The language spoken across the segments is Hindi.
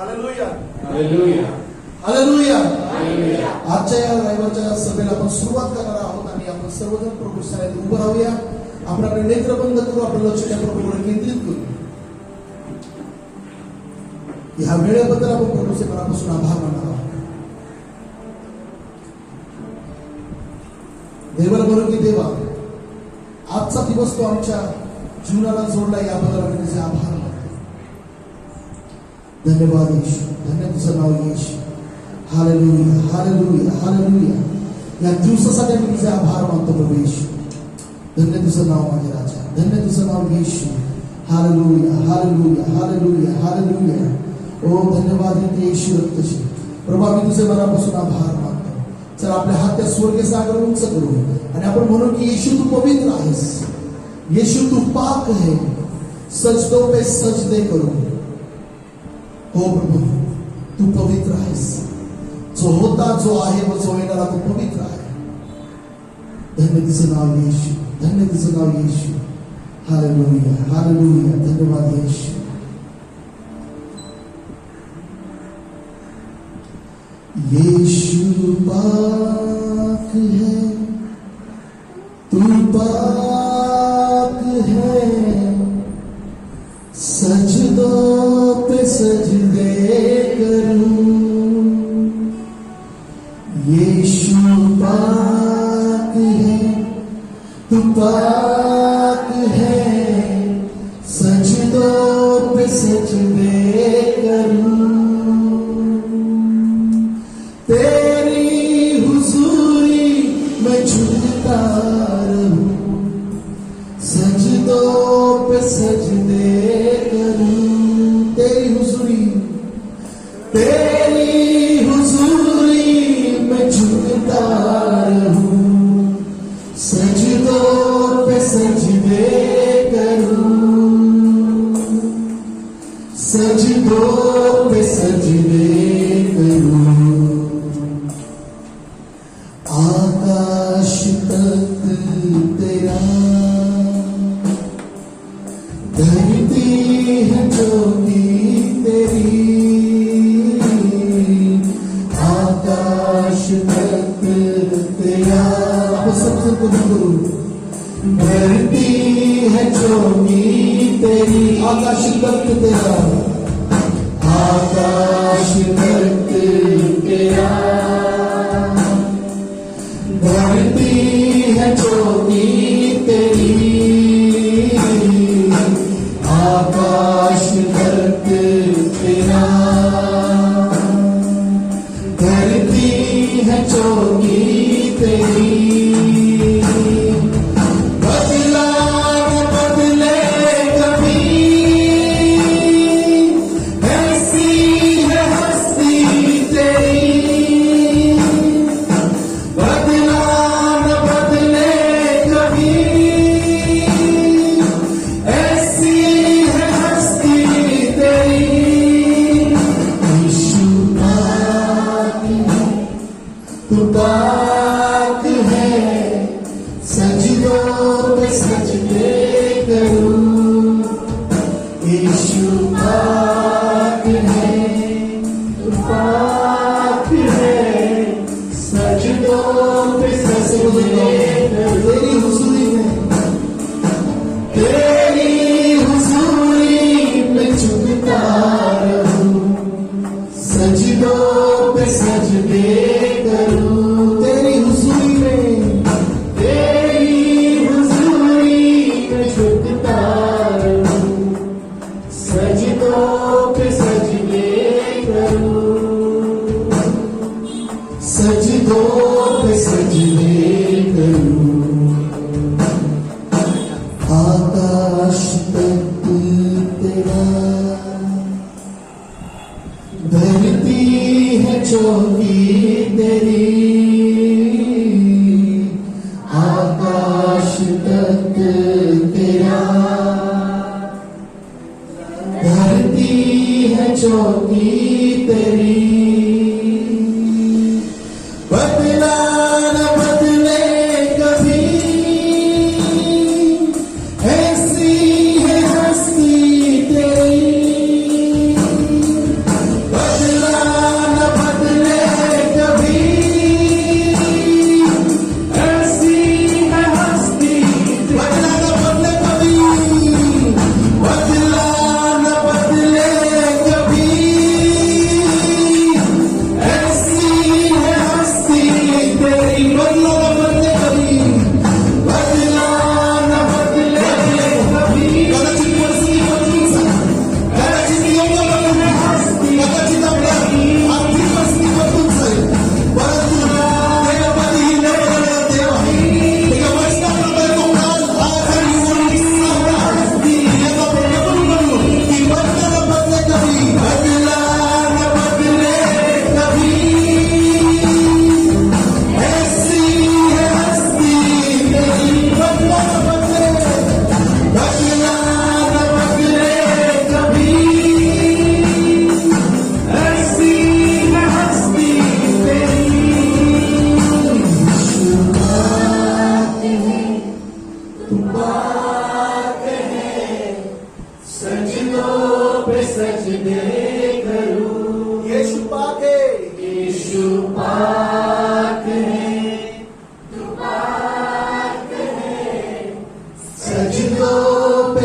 Hallelujah hallelujah hallelujah. हालेलुया. आजच्या या रविवारच्या सभेला आपण सुरुवात करणार आहोत आणि आपण सर्वजण प्रभू सन्निधानात उभं राहूया. आपण आपले नेत्र बंद करू, आपलं लक्ष त्या प्रभूकडे केंद्रित करू. ह्या वेळेबद्दल आपण प्रभूचे मनापासून आभार मानणार आहोत. देवाला बोलू की देवा, आजचा दिवस तो आमच्या जीवनाला जोडला, याबद्दल आम्ही तुझे आभार मानतो. धन्यवाद येशू, धन्य तुझं नाव येशू. Hallelujah hallelujah hallelujah. या दिवसासाठी आम्ही तुझे आभार मानतो प्रभू येशू. धन्य तुझं नाव माझे राजा, धन्य तुझं नाव येशू. Hallelujah hallelujah hallelujah hallelujah. ओ धन्यवाद येशू रक्तशी. प्रभू आम्ही तुझे मनापासून आभार मानतो. चल आपले हात त्या स्वर्गीय सागर उंच करू आणि आपण म्हणू की येशू तू पवित्र आहेस, येशू तू पाक है, सजदों पे सजदे करू. हो प्रभू तू पवित्र आहेस. जो होता, जो आहे व जो येणारा तो पवित्र आहे. धन्य तुझं नाव येशू, धन्य तुझं नाव येशू. Hallelujah hallelujah. धन्यवाद येशू. येशू पाक है, तू पाक है, सजदों पे सजदे करूं. येशू पाक है, तू पाक है, सजदों पे सजदे करूं. तेरी हुजूरी में झुकता रहूं, सजदों पे सजदे करूं. तेरी हुजूरी में झुकता रहूं, सजदों पे सजदे करूं, सजदों पे सजदे करूं. आकाश तक तेरा, धरती है ज्योति तेरी. आकाश तक तेरा, सबसे करो. धरती है ज्योति तेरी. आकाश तक तेरा, आकाश तक तेरा, धरती है ज्योति तेरी. आकाश तक तेरा, धरती है ज्योति तेरी. बदला न बदले कभी, ऐसी है हस्ती तेरी. बदला न बदले कभी, ऐसी है हस्ती तेरी. यीशु पाक है, तू पाक है, सजदों पे सजदे करूं. यीशु पाक है, तू पाक है, सजदों पे सजदे करूं. तेरी हुजूरी में, तेरी हुजूरी में झुकता रहूं, सजदों पे सजदे करूं. तेरी हुजूरी में, तेरी हुजूरी में झुकता रहूं, सजदों पे सजदे करूं, सजदों पे सजदे करूं. आकाश तक तेरा, धरती है ज्योति तेरी. आकाश तक तेरा, धरती है ज्योति तेरी. बदला न बदले कभी, ऐसी है हस्ती तेरी.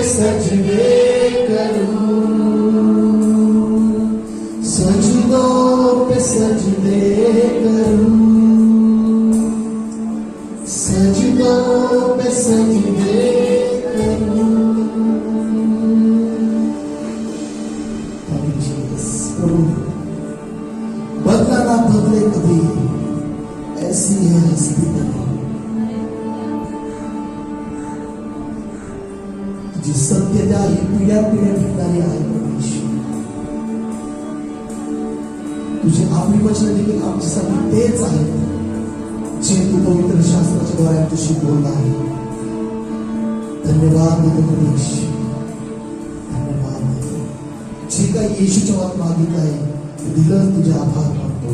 सजदे करूं, सजदों पे सजदे करूं, सजदों पे सजदे करूं। प्रभु बदला ना बदले कभी, ऐसी है हस्ती बनी जी सत्यता ही पिढ्या पिढ्या टिकणारी आहे। परमेश्वर तुझे आपली वचन देखील आमच्यासाठी तेच आहे जे तू पवित्र शास्त्राच्या द्वारे आमच्याशी बोलला आहे। धन्यवाद देतो परमेश्वर, धन्यवाद देतो। जे काही येशूच्या नावात मागितलं आहे ते दिलं, तुझे आभार मानतो।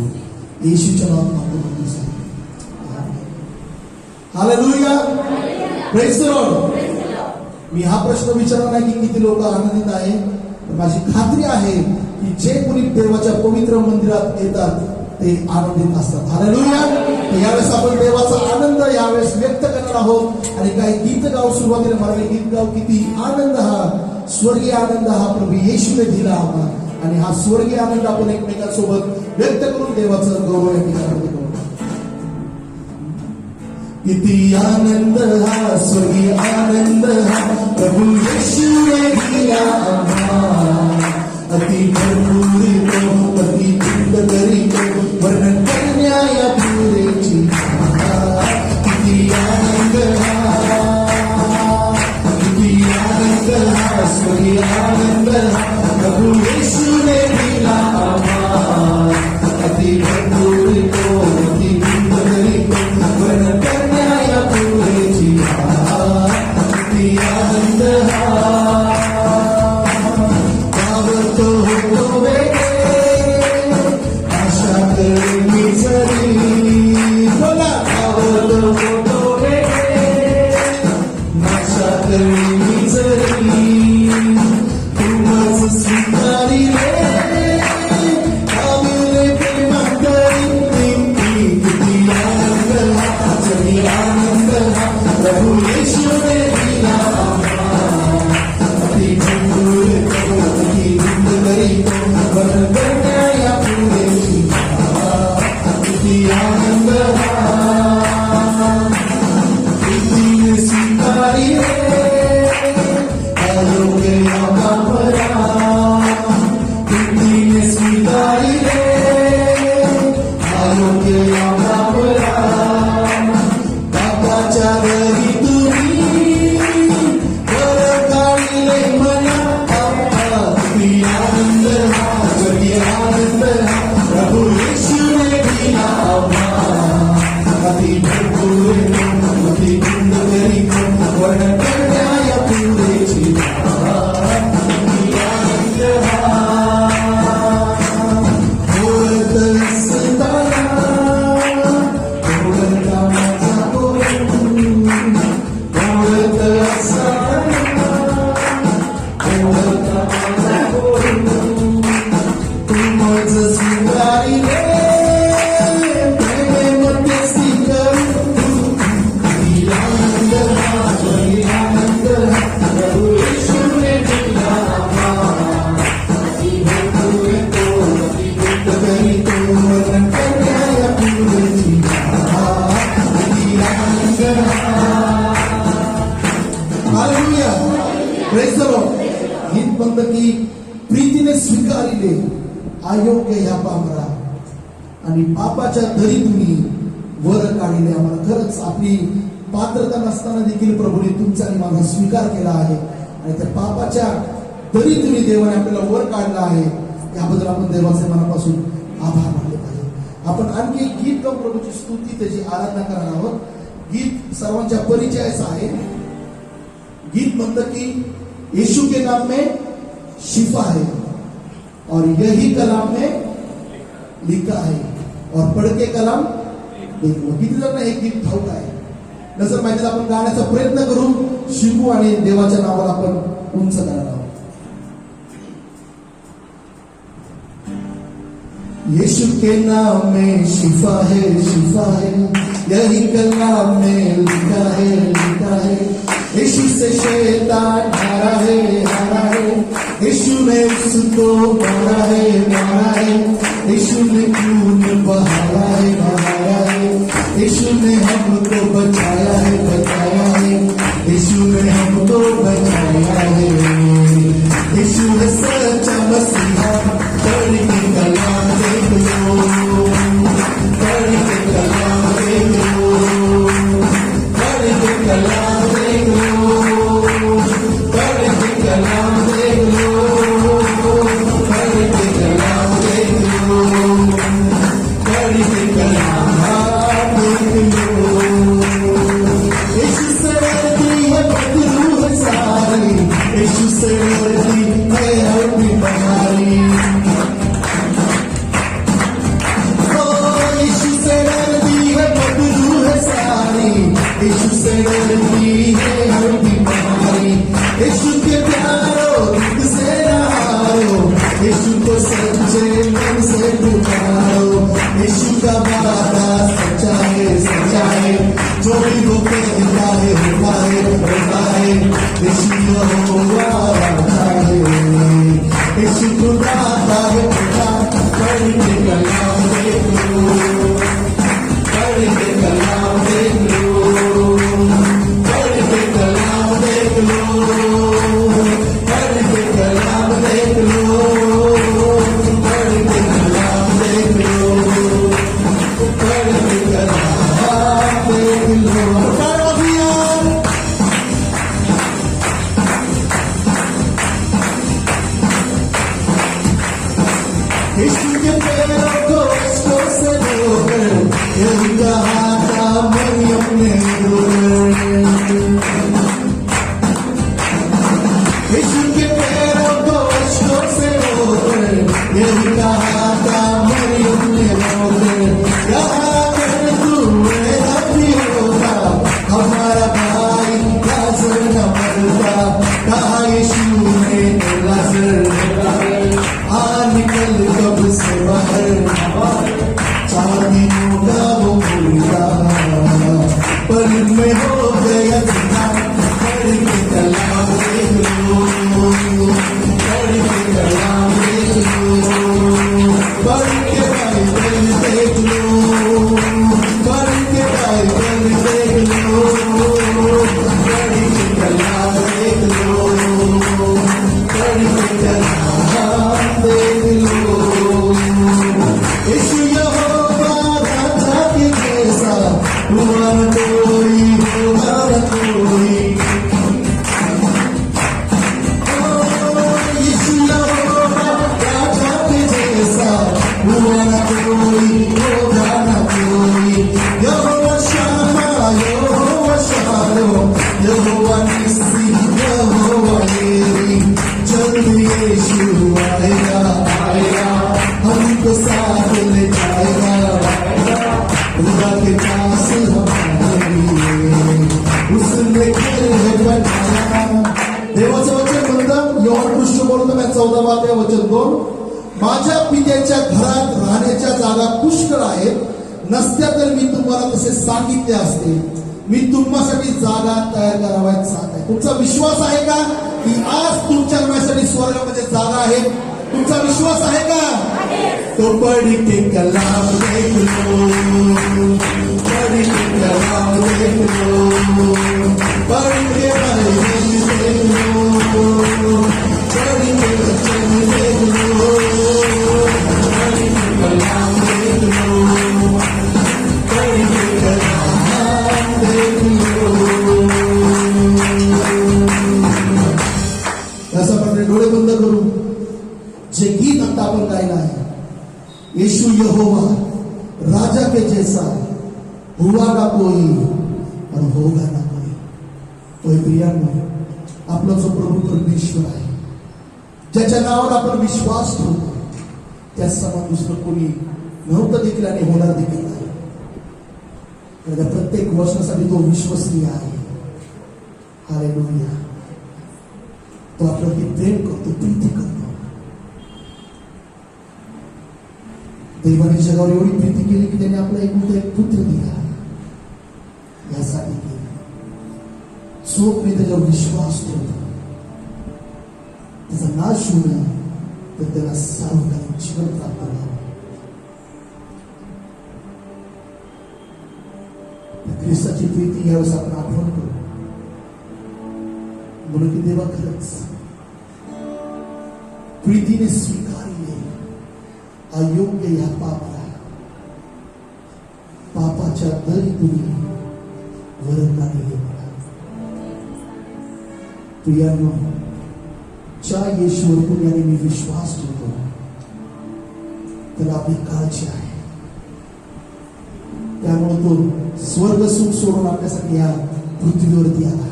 येशूच्या नावात मागतो तुझा। Hallelujah, praise the Lord. मी हा प्रश्न विचारला नाही की किती लोक आनंदित आहे, माझी खात्री आहे की जे कोणी देवाच्या पवित्र मंदिरात येतात ते आनंदित असतात। हालेलुया। यावेळेस आपण देवाचा आनंद यावेळेस व्यक्त करणार आहोत आणि काही गीत गाव सुरुवातीला म्हणाले गीत गाव किती आनंद, हा स्वर्गीय आनंद हा प्रभू येशूने दिला आम्हाला आणि हा स्वर्गीय आनंद आपण एकमेकांसोबत व्यक्त करून देवाचं गौरव या ठिकाणी करू। किती आनंद हा स्वर्गीय आनंद हा प्रभू येशूने दिला आम्हाला, अति भरपूर तो अति जिंद करी तो वर्णन करण्या या पुरेची। किती आनंद हा, किती आनंद हा स्वर्गीय आनंद हा प्रभू येशूने दिला आम्हाला, अति भरपूर तो अति जिंद करी तो वर्णन करण्या या पुरेची। किती आनंद हा गावतो होतो वेगळे, आशा करी जरी बोला गावतो होतो वेगळे, आशा करी जरी तुमच स्वीकारिले आविले प्रेमांतरी। किती आनंद हा सगळी आनंद हा प्रभू येशूने दिला आम्हाला, अति भरपूर तो अति जिंद करी तो वर्णन करण्या या पुरेची। किती आनंद हा किती स्वीकारिले अयोग्य या कापरा, किती स्वीकारिले अयोग्य या कापरा। बापाच्या घरी तुम्ही वर काढले मला, किती आनंद हा स्वर्गीय आनंद हा प्रभू येशूने दिला आम्हाला, अति भरपूर तो अति जिंद करी तो वर्णन करण्या या पुरेची। किती आनंद हा बोलत असताना, बोलता माझा बोलू, बोलत असताना, बोलता माझा बोलू, तुमच स्वीकारिले प्रेमेमध्ये करू। किती आनंद हा स्वर्गीय आनंद हा प्रभू येशूने दिला आम्हाला, अति भरपूर तो अति जिंद करी तो वर्णन करण्या या पुरेची। किती आनंद हा। Hallelujah, praise the Lord. गीत बंद की प्रीतीने स्वीकारिले अयोग्य ह्या पामरा आणि पापाच्या दरी तुम्ही वर काढले आम्हाला। खरंच आपली पात्रता नसताना देखील प्रभूने तुमचा आणि माझा स्वीकार केला आहे आणि त्या पापाच्या दरी तुम्ही देवाने आपल्याला वर काढला आहे, याबद्दल आपण देवाचे मनापासून आभार मानले पाहिजे। आपण आणखी एक गीत गाऊन प्रभूची स्तुती त्याची आराधना करणार आहोत। गीत सर्वांच्या परिचयाचं आहे। गीत म्हणतं की यीशु के नाम में शिफा है और यही कलाम में लिखा है और पढ़ के कलाम देखो। किती जण हे गीत ठाऊक आहे? नजर माहिती आपण गाण्याचा प्रयत्न करू, शिकू आणि देवाच्या नावाला आपण उंच करणार आहोत। यीशु के नाम में शिफा है, शिफा है, यही कलाम में लिखा है, लिखा है। यीशु से शैतान हारा है। यीशु ने उसको मारा है, यीशु ने खून बहाया है। यीशु ने हमको बचाया है, यीशु ने हमको बचाया है। यीशु है सच्चा मसीहा, पढ़ के कलाम देख लो, पढ़ के कलाम देख लो, पढ़ के कलाम देख लो, पढ़ के कलाम देख लो, पढ़ के कलाम देख लो, पढ़ के कलाम देख लो। यीशु से डरती है बदलू है सारी, यीशु से डरती है हर बीमारी। यीशु से डरती है बदलू है सारी, यीशु से डरती है हर बीमारी। यीशु के प्यारो दिल से हारो, यीशु को सच्चे मन से पुकारो। यीशु का वादा सच्चा है, जो भी वो कहता है होता है। यीशु यहोवा राजा है, यीशु खुदा है खुदा। पढ़ के कलाम देख लो, पढ़ के कलाम देख लो, पढ़ के कलाम देख लो, पढ़ के कलाम देख लो, पढ़ के कलाम देख लो, पढ़ के कलाम देख लो। यीशु के पैरों को इसको से धोकर, यही कहा था मरियम ने यीशु के पैरों को इसको से धोकर, यही कहा था मरियम ने कहा कर तू मेरा भी होगा, हमारा भाई लाजर न मरता। कहा यीशु ने लाजर निकल कब से बाहर, 4 दिनों का वो भूला, पर में हो गया जिंदा। पढ़ के कलाम देख लो, पढ़ के कलाम देख लो, पढ़ के बाइबल देख लो, पढ़ के बाइबल देख लो, पढ़ के कलाम देख लो, पढ़ के कलाम देख लो। यीशु यहोवा राजा के जैसा, हुआ न कोई, होगा न कोई। यीशु यहोवा राजा के जैसा, हुआ न कोई, होगा न कोई। यहोवा शामा, यहोवा शालोम, यहोवा निस्सी, यहोवा एरी। जल्द यीशु आएगा, हमको साथ ले जाएगा, खुदा के पास हमारे लिए उसने घर बनाया। देवाचं वचन म्हणतं, योहान पुष्ट बोलतो मैं 14 वचन 2, माझ्या पित्याच्या घरात राहण्याच्या जागा पुष्कळ आहेत, नसत्या तर मी तुम्हाला तसे सांगितले असते। मी तुम्हासाठी जागा तयार करावयात जात आहे। तुमचा विश्वास आहे का की आज तुमच्यासाठी स्वर्गामध्ये जागा आहे? तुमचा विश्वास आहे का? तो पढ़ के कलाम देख लो, पढ़ के कलाम देख लो, पढ़ के बाइबल देख लो, पढ़ के वचन देख लो, पढ़ के कलाम देख लो, पढ़ के कलाम देख लो। ऐसा पढ़ने डोळे बंद करू। जे गीत आता आपण गायला आहे, यीशु यहोवा राजा के जैसा, हुआ ना कोई और होगा ना कोई। तो प्रियांनो, आपला जो प्रभू परमेश्वर आहे, ज्याच्या नावावर आपण विश्वास ठेवतो, त्या समान दुसरं कोणी नव्हतं देखील आणि होणार देखील नाही। त्या प्रत्येक वचनासाठी तो विश्वसनीय आहे। हालेलुया। तो आपल्यावरती प्रेम करतो, प्रीती करतो। देवाने जगावर एवढी प्रीती केली की त्याने आपला एक पुत्र दिला, यासाठी जो मी त्याच्यावर विश्वास ठेवतो नाश होऊ नये, तर त्याला सार्वकालिक जीवन प्राप्त व्हावं. ख्रिस्ताची प्रीती यावेळेस आपण आठवण करू. म्हणून की देवा खरंच प्रीतीने स्वीकारले अयोग्य या पापाला, पापाच्या दरी तुम्ही वरं काढले. प्रियांनो, ज्या येशूवर पुण्याने मी विश्वास ठेवतो त्याला आपली काळजी आहे. त्यामुळे तो स्वर्ग सुख सोडून आपल्यासाठी या पृथ्वीवरती आला.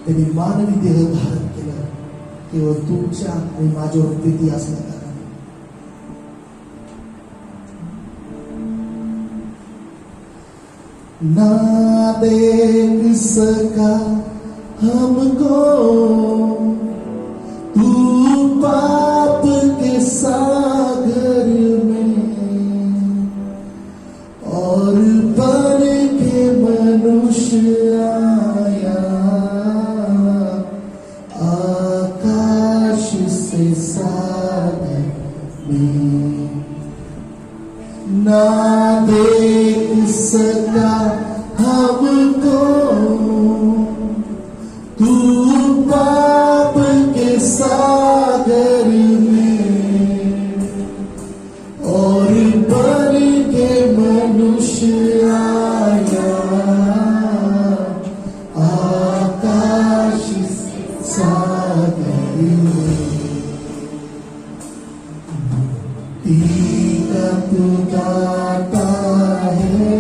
त्यांनी मानवी देह धारण केलं केवळ तुमच्या आणि माझ्यावर प्रीती असल्या कारण. ना देख सका हमको तू पाप के सागर में, और बन के मनुष्य आया आकाश से सागर में. ना देख सका हमको तू पाप के सागर में, और बन के मनुष्य आया आकाश सागर में. टीका तू दाता है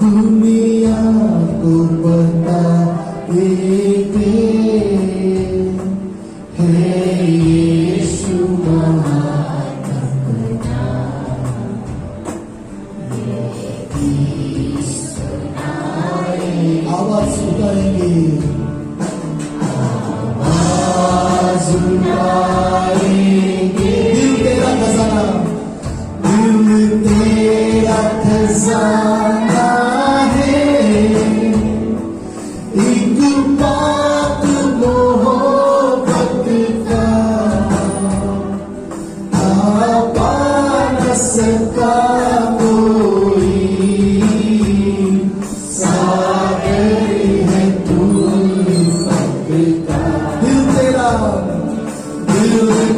दुनिया को बता देते, हे यीशु आवाज उठाएंगे, आवाज उठाएंगे. दिल तेरा खजाना, दिल तेरा खजाना है, एक बात मोहब्बत का पा न सका कोई.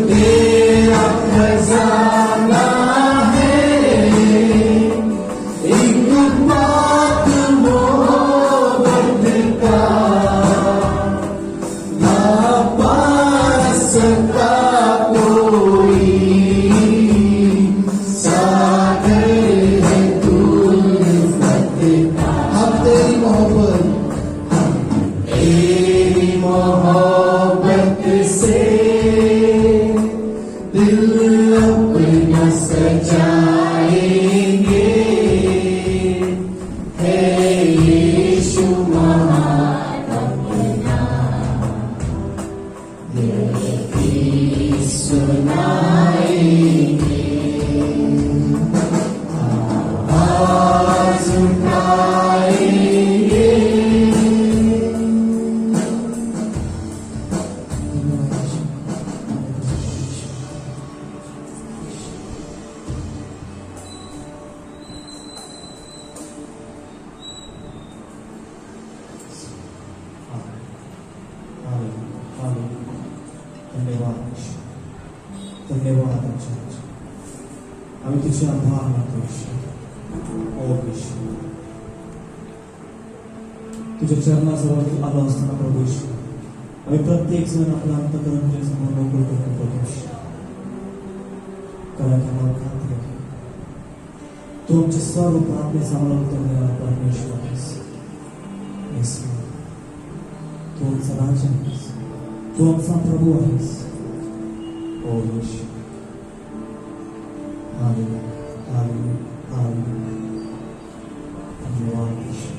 तेरा खजाना है, एक बात मोहब्बत का ना पा सका कोई. सागर है तू का. हम तेरी मोहब्बत से दिल अपना सजाएंगे, है यीशु महान अपना. यही सुनाएंगे, आवाज उठाएंगे. धन्यवाद. आम्ही तुझे आभार मानतो. ओ विश्व, तुझ्या चरणाजवळ आलो असताना प्रभू विश्व, आम्ही प्रत्येक जण आपला अंतकरण तुझ्या समोर मोकळं करतो प्रभू विश्व. कारण आम्हाला खात्री आहे तू आमचे सर्व प्रार्थनेस आम्हाला उत्तर देणारा परमेश्वर आहेस. तू आमचा राजा आहेस, तू आमचा प्रभू आहेस. ओ विश्व, हालेलुया, हालेलुया, हालेलुया. धन्यवाद विश्व.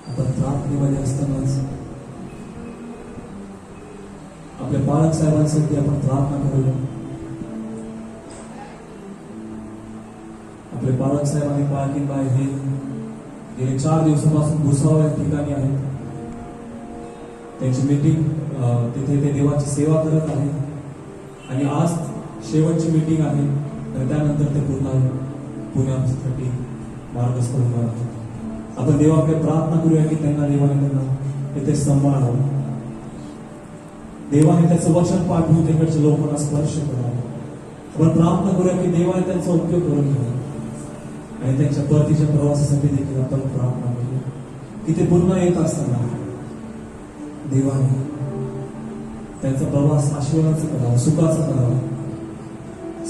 आपण प्रार्थनेमध्ये असतानाच आपल्या बाळक साहेबांसाठी आपण प्रार्थना करूया. आपले बाळक साहेब आणि बाळकीनबाई हे गेले 4 दिवसापासून भुसावळ या ठिकाणी आहेत. त्यांची मीटिंग तिथे ते देवाची सेवा करत आहेत आणि आज शेवटची मीटिंग आहे आणि त्यानंतर ते पुण्यासाठी मार्गस्थ होणार आहेत. आपण देवाकडे प्रार्थना करूया की त्यांना इथे सांभाळावं. देवाने त्याचं वचन पाठवून तिकडच्या लोकांना स्पर्श करावं. आपण प्रार्थना करूया की देवाने त्यांचा उपयोग करून घ्यावा आणि त्यांच्या परतीच्या प्रवासासाठी देखील आपण प्रार्थना करूया की ते पुन्हा येत असताना देवाने त्यांचा प्रवास आशीर्वादाचा करावा, सुखाचा करावा,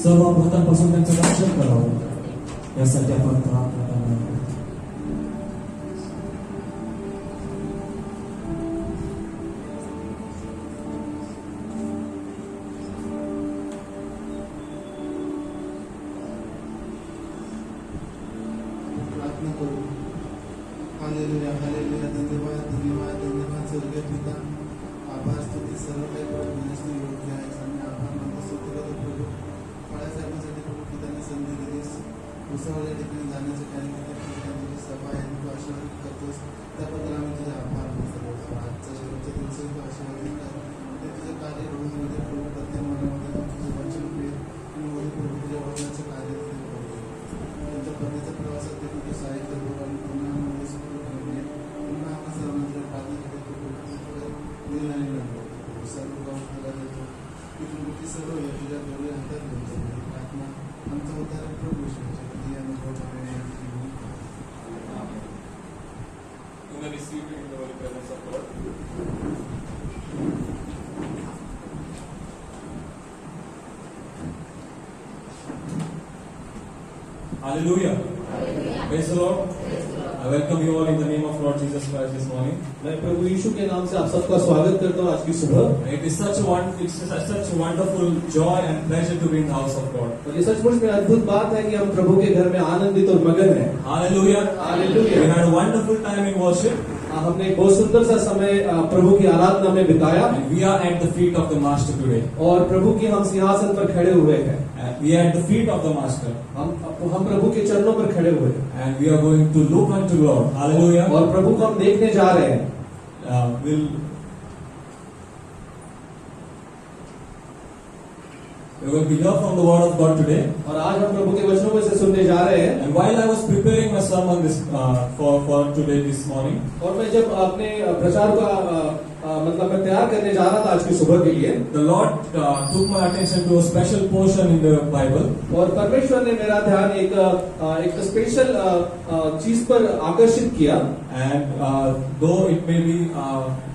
सर्व अपघातांपासून त्यांचं रक्षण करावं यासाठी आपण प्रार्थना करणार आहोत. Hallelujah hallelujah. धन्यवाद धन्यवाद धन्यवाद स्वर्गीय पिता. आभार स्तुती सर्व काही प्रभू योग्य आहे आणि आभार मानतो स्तुती करतो प्रभू. बाळासाहेबांसाठी प्रभू की त्यांनी संधी दिलीस. भुसावळ या ठिकाणी जाण्याचे काही त्यांची सभा आहे तू आशीर्वादित करतोस त्याबद्दल आम्ही तुझे आभार मानतो. आजचा शेवटचा दिवस तू आशीर्वादित कर. ते तुझं कार्य रोजमध्ये प्रभू प्रत्येक मनामध्ये तुझं वचन मिळेल आणि वडील प्रभू तुझ्या वडिलांचं कार्य तिथे प्रभू त्यांच्या पतीचा प्रवासात ते तुझं साहित्य प्रभू आणि पुन्हा सर्वांच्या सर्व गावाला देतो की तुम्ही सर्व तुझ्या गौरी हातात घेऊन प्रार्थना आमचा उद्धार प्रभू विश्वासाच्या अनुभव Hallelujah. Praise the Lord. I welcome you all in the name of Lord Jesus Christ this morning. मैं प्रभु यीशु के नाम से आप सबका स्वागत करता हूँ आज की सुबह. It is such a wonderful joy and pleasure to be in the house of God. और ये सचमुच में अद्भुत बात है कि हम प्रभु के घर में आनंदित और मगन हैं. Hallelujah. Hallelujah. We had a wonderful time in worship. हमने एक बहुत सुंदर सा समय प्रभु की आराधना में बिताया. And we are at the feet of the Master today. और प्रभु की हम सिंहासन पर खड़े हुए हैं. We are at the feet of the Master. हम प्रभु के चरणों पर खड़े हुए हैं. And we are going to look unto Lord. Hallelujah. और प्रभु को हम देखने जा रहे हैं. We're going to hear from the word of God today. और आज हम प्रभु के वचनों में से सुनने जा रहे हैं. And while I was preparing my sermon for today this morning, और मैं जब अपने प्रचार का मतलब मैं तैयार करने जा रहा था आज की सुबह के लिए, the Lord took my attention to a special portion in the Bible. और परमेश्वर ने मेरा ध्यान एक स्पेशल चीज पर आकर्षित किया. And though it may be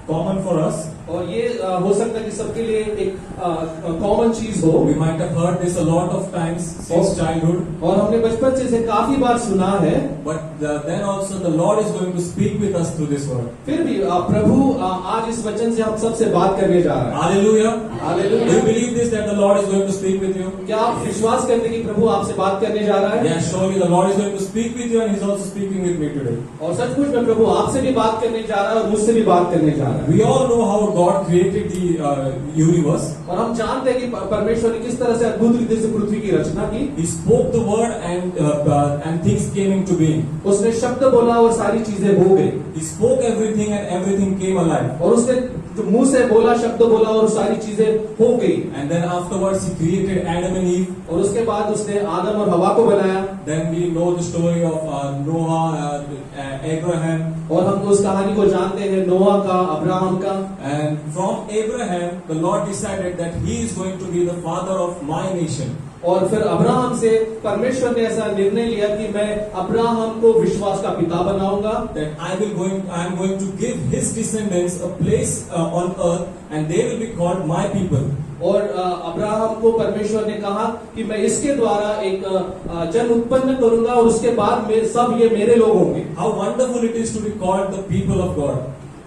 common for us, और ये हो सकता है कि सबके लिए एक कॉमन चीज हो. we might have heard this a lot of times since childhood. और हमने बचपन से इसे काफी बार सुना है. But then also the Lord is going to speak with us through this word. फिर भी प्रभु आज इस वचन से हम सबसे बात करने जा रहे हैं. Hallelujah. Hallelujah. Do you believe this that the Lord is going to speak with you? क्या आप विश्वास करते हैं कि प्रभु आपसे बात करने जा रहा है? Yeah, surely the Lord is going to speak with you and He's also speaking with me today. और सचमुच में प्रभु आपसे भी बात करने जा रहा है और मुझसे भी बात करने जा रहा है. We all know how God created the universe. और हम जानते हैं कि परमेश्वर ने किस तरह से अद्भुत रीति से पृथ्वी की रचना की. He spoke the word and things came into being. उसने शब्द बोला और सारी चीजें हो गई. He spoke everything and everything came alive. और उसने मुंह से बोला, शब्द बोला और सारी चीजें हो गई. And then afterwards He created Adam and Eve. और उसके बाद उसने आदम और हवा को बनाया. Then we know the story of Noah, Abraham. और हम उस कहानी को जानते हैं नोआ का, अब्राहम का. And from Abraham, the Lord decided that He is going to be the father of my nation. और फिर अब्राहम से परमेश्वर ने ऐसा निर्णय लिया कि मैं अब्राहम को विश्वास का पिता बनाऊंगा. That I am going to give his descendants a place on earth, and they will be called my people. और अब्राहम को परमेश्वर ने कहा कि मैं इसके द्वारा एक जन उत्पन्न करूंगा और उसके बाद में सब ये मेरे लोग होंगे. How wonderful it is to be called the people of God.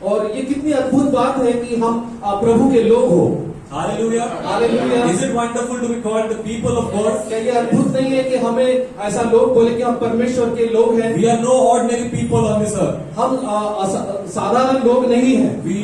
और ये कितनी अद्भुत बात है कि हम प्रभु के लोग हो. Hallelujah. Hallelujah. Is it wonderful to be called the people of God? क्या ये अद्भुत नहीं है कि हमें ऐसा लोग बोले कि हम परमेश्वर के लोग हैं? We are no ordinary people on this earth. हम साधारण लोग नहीं हैं. We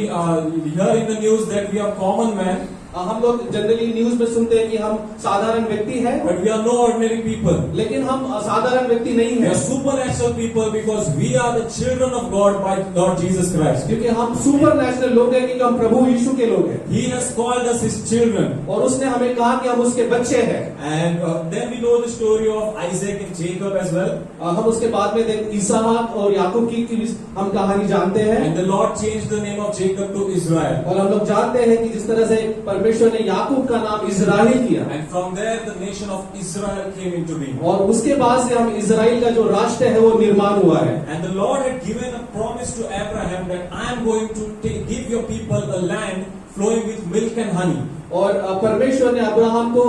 hear in the news that we are common men. हम लोग जनरली न्यूज में सुनते हैं कि हम साधारण व्यक्ति हैं, but we are no ordinary people. लेकिन हम साधारण व्यक्ति नहीं We हैं, are supernatural people because we are the children of God by Lord Jesus Christ. क्योंकि हम सुपर नेशनल लोग हैं, क्योंकि हम प्रभु यीशु के लोग हैं, He has called us His children. और उसने हमें कहा कि हम उसके बच्चे हैं। And then we know the story of Isaac and Jacob as well. हम उसके बाद में देख इसहाक और याकूब की भी हम कहानी जानते हैं, And the Lord changed the name of Jacob to Israel. और हम लोग जानते हैं कि जिस तरह से परमेश्वर ने याकूब का नाम इज़राइल किया, And from there the nation of Israel came into being. और उसके बाद से हम इज़राइल का जो राष्ट्र है वो निर्माण हुआ है। And the Lord had given a promise to Abraham that I am going to give your people a land flowing with milk and honey. और परमेश्वर ने अब्राहम को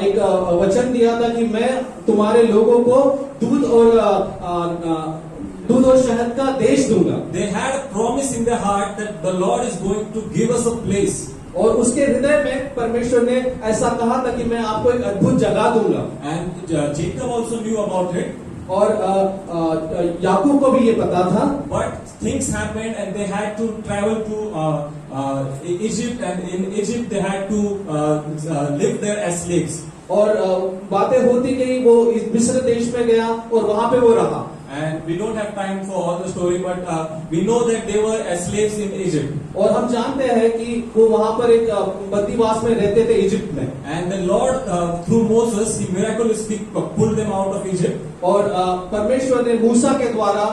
एक वचन दिया था कि मैं तुम्हारे लोगों को दूध और शहद का देश दूंगा। They had a promise in their heart that the Lord is going to give us a place. और उसके हृदय में परमेश्वर ने ऐसा कहा था कि मैं आपको एक अद्भुत जगह दूंगा। And Jacob also knew about it. और याकूब को भी ये पता था, But things happened and they had to travel to Egypt, and in Egypt they had to live there as slaves. और बातें होती गई, वो मिस्र देश में गया और वहां पे वो रहा। And we don't have time for all the story, but we know that they were as slaves in Egypt. और हम जानते हैं कि वो वहां पर एक बंदीवास में रहते थे इजिप्ट में। And the Lord, through Moses, He miraculously pulled them out of Egypt. और परमेश्वर ने मूसा के द्वारा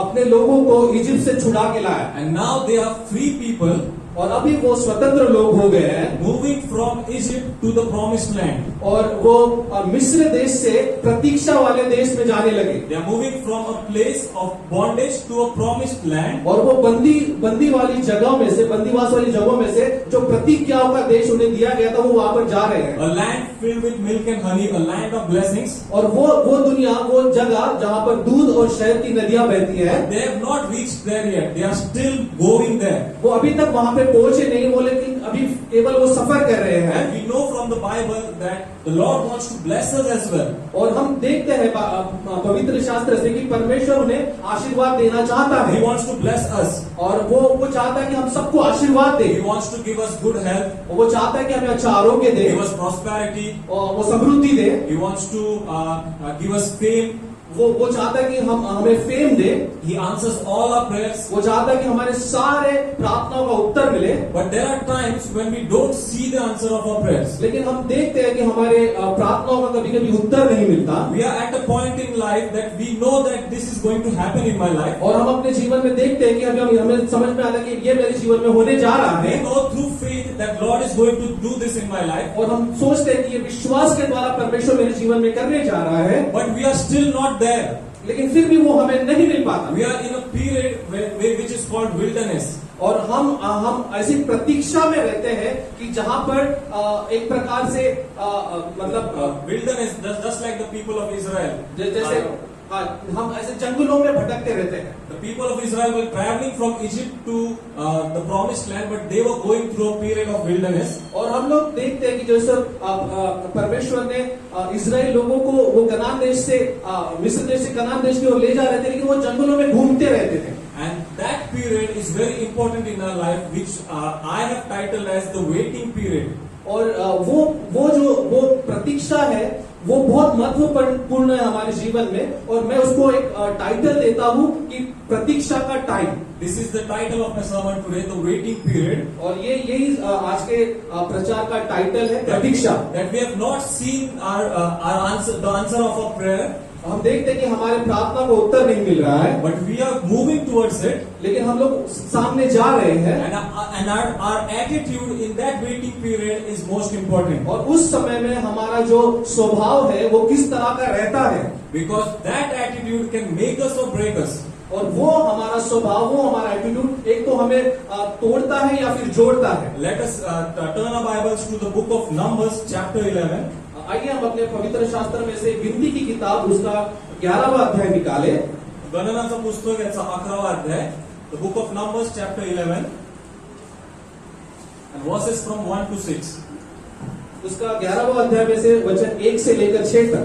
अपने लोगों को इजिप्ट से छुड़ा के लाया, And now they are free people और अभी वो स्वतंत्र लोग हो गए हैं, moving from Egypt to the promised land. और वो मिस्र देश से प्रतीक्षा वाले देश में जाने लगे। They are moving from a place of bondage to a promised land. और वो बंदी वाली जगहों में से, बंदीवास वाली जगहों में से जो प्रतिज्ञाओं का देश उन्हें दिया गया था, वो वहां पर जा रहे हैं। A land filled with milk and honey, a land of blessings. और वो दुनिया, वो जगह जहां पर दूध और शहद की नदियां बहती हैं, They have not reached there yet. They are still going there. वो अभी तक वहां पे पहुंचे नहीं, वो लेकिन अभी केवल वो सफर कर रहे हैं। And we know from the Bible that the Lord wants to bless us as well. और हम देखते हैं पवित्र शास्त्र से कि परमेश्वर उन्हें आशीर्वाद देना चाहता He है, wants to bless us. और वो चाहता है कि हम सबको आशीर्वाद He they, wants to give us good health, और वो चाहता है कि हमें अच्छा आरोग्य दे, give us prosperity. और वो समृद्धि दे, He wants to give us fame. वो चाहता है कि हमें fame they, He answers all our prayers. वो चाहता है कि हमारे सारे प्रार्थनाओं का उत्तर मिले। But there are times when we don't see the answer of our prayers. लेकिन हम देखते हैं कि हमारे प्रार्थनाओं का कभी कभी उत्तर नहीं मिलता, We are at a point in life that we know that this is going to happen in my life. और हम अपने जीवन में देखते हैं कि अभी हमें समझ में आता है कि ये मेरे जीवन में होने जा रहा We है, know through faith that Lord is going to do this in my life. और हम सोचते हैं कि ये विश्वास के द्वारा परमेश्वर मेरे जीवन में करने जा रहा है, But we are still not there. लेकिन फिर भी वो हमें नहीं मिल पाता। We are in a period which is called wilderness. और हम ऐसी प्रतीक्षा में रहते हैं कि जहां पर एक प्रकार से मतलब Wilderness, just like the people of Israel. जैसे हम ऐसे जंगलों में भटकते रहते हैं। The people of Israel were traveling from Egypt to the promised land, but they were going through a period of wilderness. और हम लोग देखते हैं कि जैसे परमेश्वर ने इजराइल लोगों को वो कनान देश से, मिस्र देश से कनान देश की ओर ले जा रहे थे, लेकिन वो जंगलों में घूमते रहते थे। And that period is very important in our life, which I have titled as the waiting period. और वो प्रतीक्षा है, वो बहुत महत्वपूर्ण है हमारे जीवन में, और मैं उसको एक टाइटल देता हूँ कि प्रतीक्षा का time. This is the title of my sermon today, the waiting period. और यही आज के प्रचार का टाइटल है, प्रतीक्षा। That we have not seen our answer, the answer of our prayer. हम देखते हैं कि हमारे प्रार्थना को उत्तर नहीं मिल रहा है, But we are moving towards it. लेकिन हम लोग सामने जा रहे हैं, And our attitude in that waiting period is most important. और उस समय में हमारा जो स्वभाव है वो किस तरह का रहता है, Because that attitude can make us or break us. और वो हमारा स्वभाव, वो हमारा एटीट्यूड एक तो हमें तोड़ता है या फिर जोड़ता है। Let us turn our Bibles to the book of Numbers, chapter 11. आइए हम अपने पवित्र शास्त्र में से गिनती की किताब उसका 11वां अध्याय निकाले। गणनाचं पुस्तक याचा 11वा अध्याय, the book of Numbers, chapter 11, and verses from 1 to 6. उसका 11वां अध्याय में से वचन 1 से लेकर 6 तक।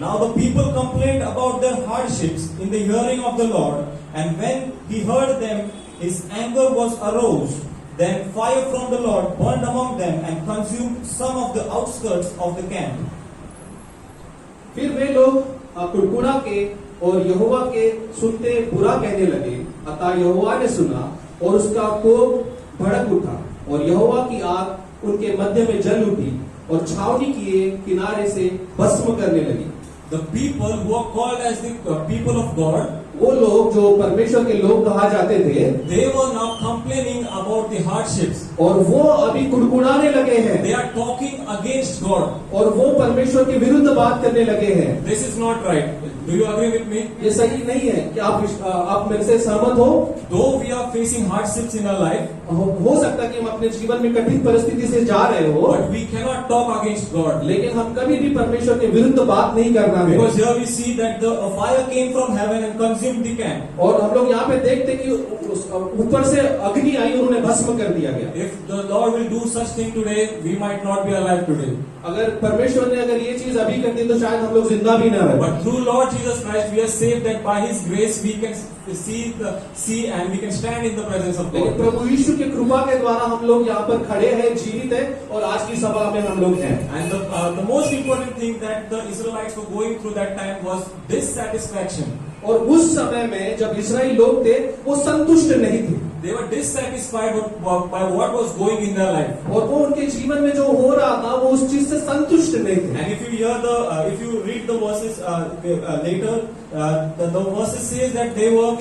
Now the people complained about their hardships in the hearing of the Lord, and when he heard them, his anger was aroused. Then fire from the Lord burned among them and consumed some of the outskirts of the camp. फिर वे लोग कुड़कुड़ा के और यहोवा के सुनते बुरा कहने लगे। अतः यहोवा ने सुना और उसका कोप भड़क उठा और यहोवा की आग उनके मध्य में जल उठी और छावनी किए किनारे से भस्म करने लगी। The people who are called as the people of God, वो लोग जो परमेश्वर के लोग कहा जाते थे, they were now complaining about the hardships. और वो अभी कुड़कुड़ाने लगे हैं They are talking against God. और वो परमेश्वर के विरुद्ध बात करने लगे हैं। This is not right. Do you agree with me? ये सही नहीं है। क्या आप मेरे से सहमत हो? Though we are facing hardships in our life, हो सकता है कि हम अपने जीवन में कठिन परिस्थिति से जा रहे हो, but we cannot talk against God. लेकिन हम कभी भी परमेश्वर के विरुद्ध बात नहीं करना है। Because here we see that the fire came from heaven and consumed the camp. और हम लोग यहाँ पे देखते कि ऊपर से अग्नि आई और उन्हें भस्म कर दिया गया। If the Lord will do such thing today, we might not be alive today. अगर परमेश्वर ने अगर ये चीज अभी कर दी तो शायद हम लोग जिंदा भी ना रहे। But through Lord Jesus Christ, we are saved that by His grace we can see and we can stand in the presence of लेकिन God. प्रभु यीशु की कृपा के द्वारा हम लोग यहाँ पर खड़े हैं, जीवित हैं और आज की सभा में हम लोग हैं। And the most important thing that the Israelites were going through that time was dissatisfaction. और उस समय में जब इस्राएली लोग थे वो संतुष्ट नहीं थे। They were dissatisfied by what was going in their life. और वो उनके जीवन में जो हो रहा था वो उस चीज से संतुष्ट नहीं थे। And if you read the verses later, the verses says that they were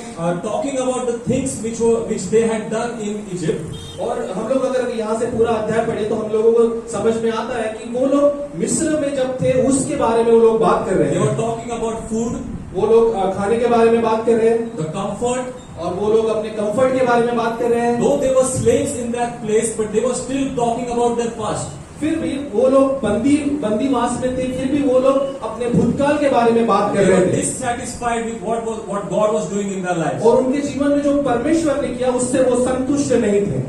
talking about the things which they had done in Egypt. और हम लोग अगर यहाँ से पूरा अध्याय पढ़े तो हम लोगों को समझ में आता है कि वो लोग मिस्र में जब थे उसके बारे में वो लोग बात कर रहे They हैं। were talking about food, वो लोग खाने के बारे में बात कर रहे हैं the comfort. और वो लोग अपने कंफर्ट के बारे में बात कर रहे हैं। Though they were slaves in that place, but they were still talking about their past. फिर भी वो लोग बंदीवास में थे, फिर भी वो लोग अपने भूतकाल के बारे में बात कर They रहे were थे dissatisfied with what God was doing in their lives. और उनके जीवन में जो परमेश्वर ने किया उससे वो संतुष्ट नहीं थे।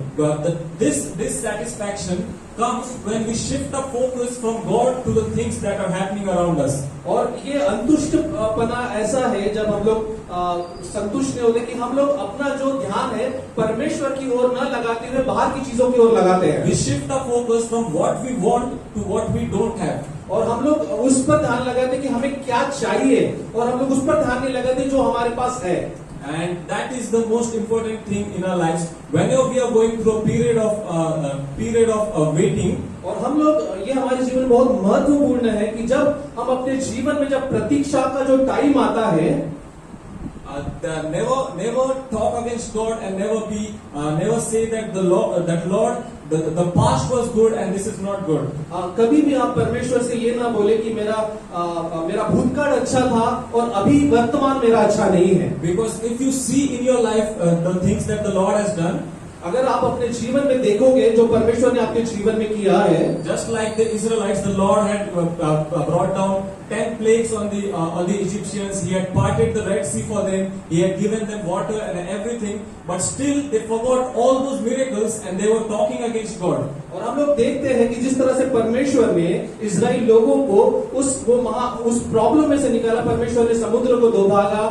This dissatisfaction comes when we shift our focus from God to the things that are happening around us. और ये अंतुष्टपना ऐसा है जब हम लोग संतुष्ट नहीं होते कि हम लोग अपना जो ध्यान है परमेश्वर की ओर न लगाते हुए बाहर की चीजों की ओर लगाते हैं। We shift our focus from what we want to what we don't have. और हम लोग उस पर ध्यान लगाते हैं कि हमें क्या चाहिए और हम लोग उस पर ध्यान नहीं लगाते जो हमारे पास है। And that is the most important thing in our lives. Whenever we are going through a period of waiting, और हम लोग ये हमारे जीवन में बहुत महत्वपूर्ण है कि जब हम अपने जीवन में जब प्रतीक्षा का जो टाइम आता है, never talk against God and never say that Lord the past was good and this is not good. कभी भी आप परमेश्वर से ये ना बोले कि मेरा भूतकाल अच्छा था और अभी वर्तमान मेरा अच्छा नहीं है। Because if you see in your life the things that the Lord has done, अगर आप अपने जीवन में देखोगे जो परमेश्वर ने आपके जीवन में किया है, just like the Israelites, the Lord had brought down 10 plagues on the Egyptians. He had parted the Red Sea for them. He had given them water and everything. But still they forgot all those miracles and they were talking against God. और हम लोग देखते हैं कि जिस तरह से परमेश्वर ने इजराइल लोगों को उस प्रॉब्लम में से निकाला, परमेश्वर ने समुद्र को दोभागा,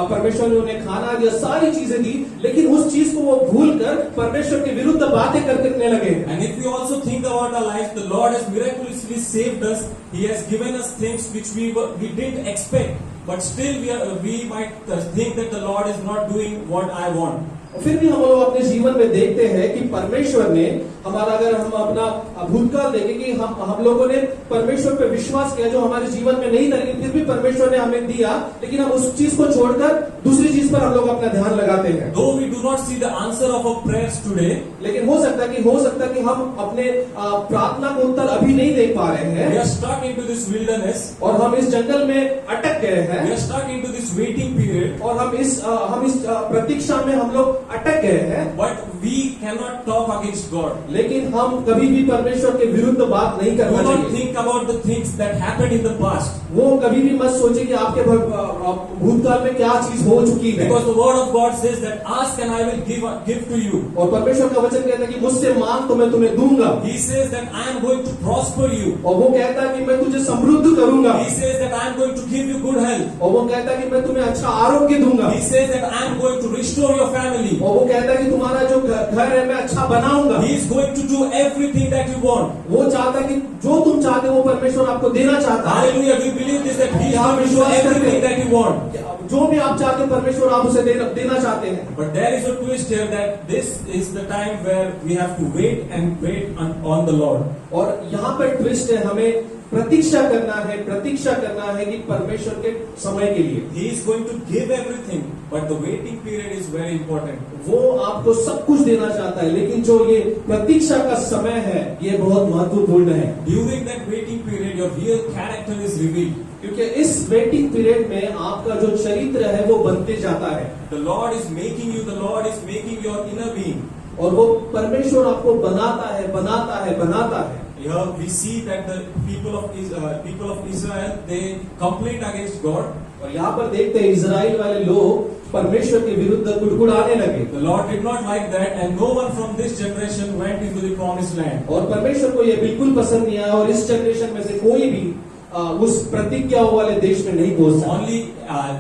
परमेश्वर ने उन्हें खाना दिया, सारी चीजें दी, लेकिन उस चीज को वो भूलकर परमेश्वर के विरुद्ध बातें करने लगे। And if we also think about our life, the Lord has miraculously saved us. He has given us things which we didn't expect, but still we might think that the Lord is not doing what I want. फिर भी हम लोग अपने जीवन में देखते हैं कि परमेश्वर ने हमारा, अगर हम अपना भूतकाल देखें कि हम लोगों ने परमेश्वर पे विश्वास किया जो हमारे जीवन में नहीं था, लेकिन फिर भी परमेश्वर ने हमें दिया, लेकिन हम उस चीज को छोड़कर दूसरी चीज पर हम लोग अपना ध्यान लगाते हैं। Though we do not see the answer of our prayers today, लेकिन हो सकता है कि हम अपने प्रार्थना को उत्तर अभी नहीं देख पा रहे हैं। we are stuck into this wilderness. और हम इस जंगल में अटक गए हैं। We are stuck into this waiting period. और हम इस प्रतीक्षा में हम लोग अटक गए हैं। But we cannot talk against God. लेकिन हम कभी भी परमेश्वर के विरुद्ध बात नहीं Do करना not चाहिए। think about the things that happened in the past. वो कभी भी मत सोचे कि आपके भूतकाल में क्या चीज हो चुकी है। Because the word of God says that ask and I will give to you. और परमेश्वर का वचन कहता है कि मुझसे मांग तो मैं तुम्हें दूंगा। He says that I am going to prosper you. और वो कहता है कि मैं तुझे समृद्ध करूंगा। He says that I am going to give you good health. और वो कहता है कि मैं तुम्हें अच्छा आरोग्य दूंगा। He says that I am going to restore your family. और वो कहता है कि तुम्हारा जो घर है मैं अच्छा बना बनाऊंगा। He is going to do everything that you want. वो चाहता है कि जो तुम चाहते हो वो परमेश्वर आपको देना चाहता है। Hallelujah. Do you believe this? That He is आप going to do विश्वास करते everything हैं? that you want. जो भी आप चाहते हो परमेश्वर आप उसे देना चाहते हैं। But there is a twist here that this is the time where we have to wait and wait on the Lord. और यहाँ पर ट्विस्ट है, हमें प्रतीक्षा करना है कि परमेश्वर के समय के लिए He is going to give everything, but the waiting period is very important. वो आपको सब कुछ देना चाहता है, लेकिन जो ये प्रतीक्षा का समय है ये बहुत महत्वपूर्ण है। During that waiting period, your real character is revealed. क्योंकि इस वेटिंग पीरियड में आपका जो चरित्र है वो बनते जाता है। The Lord is making you. The Lord is making your inner being. और वो परमेश्वर आपको बनाता है। Here we see that the people of Israel, they complained against God. और यहाँ पर देखते हैं इजराइल वाले लोग परमेश्वर के विरुद्ध कुड़कुड़ाने लगे। The Lord did not like that, and no one from this generation went into the promised land. और परमेश्वर को ये बिल्कुल पसंद नहीं आया और इस जनरेशन में से कोई भी उस प्रतिज्ञा वाले देश में नहीं पहुंच सका। Only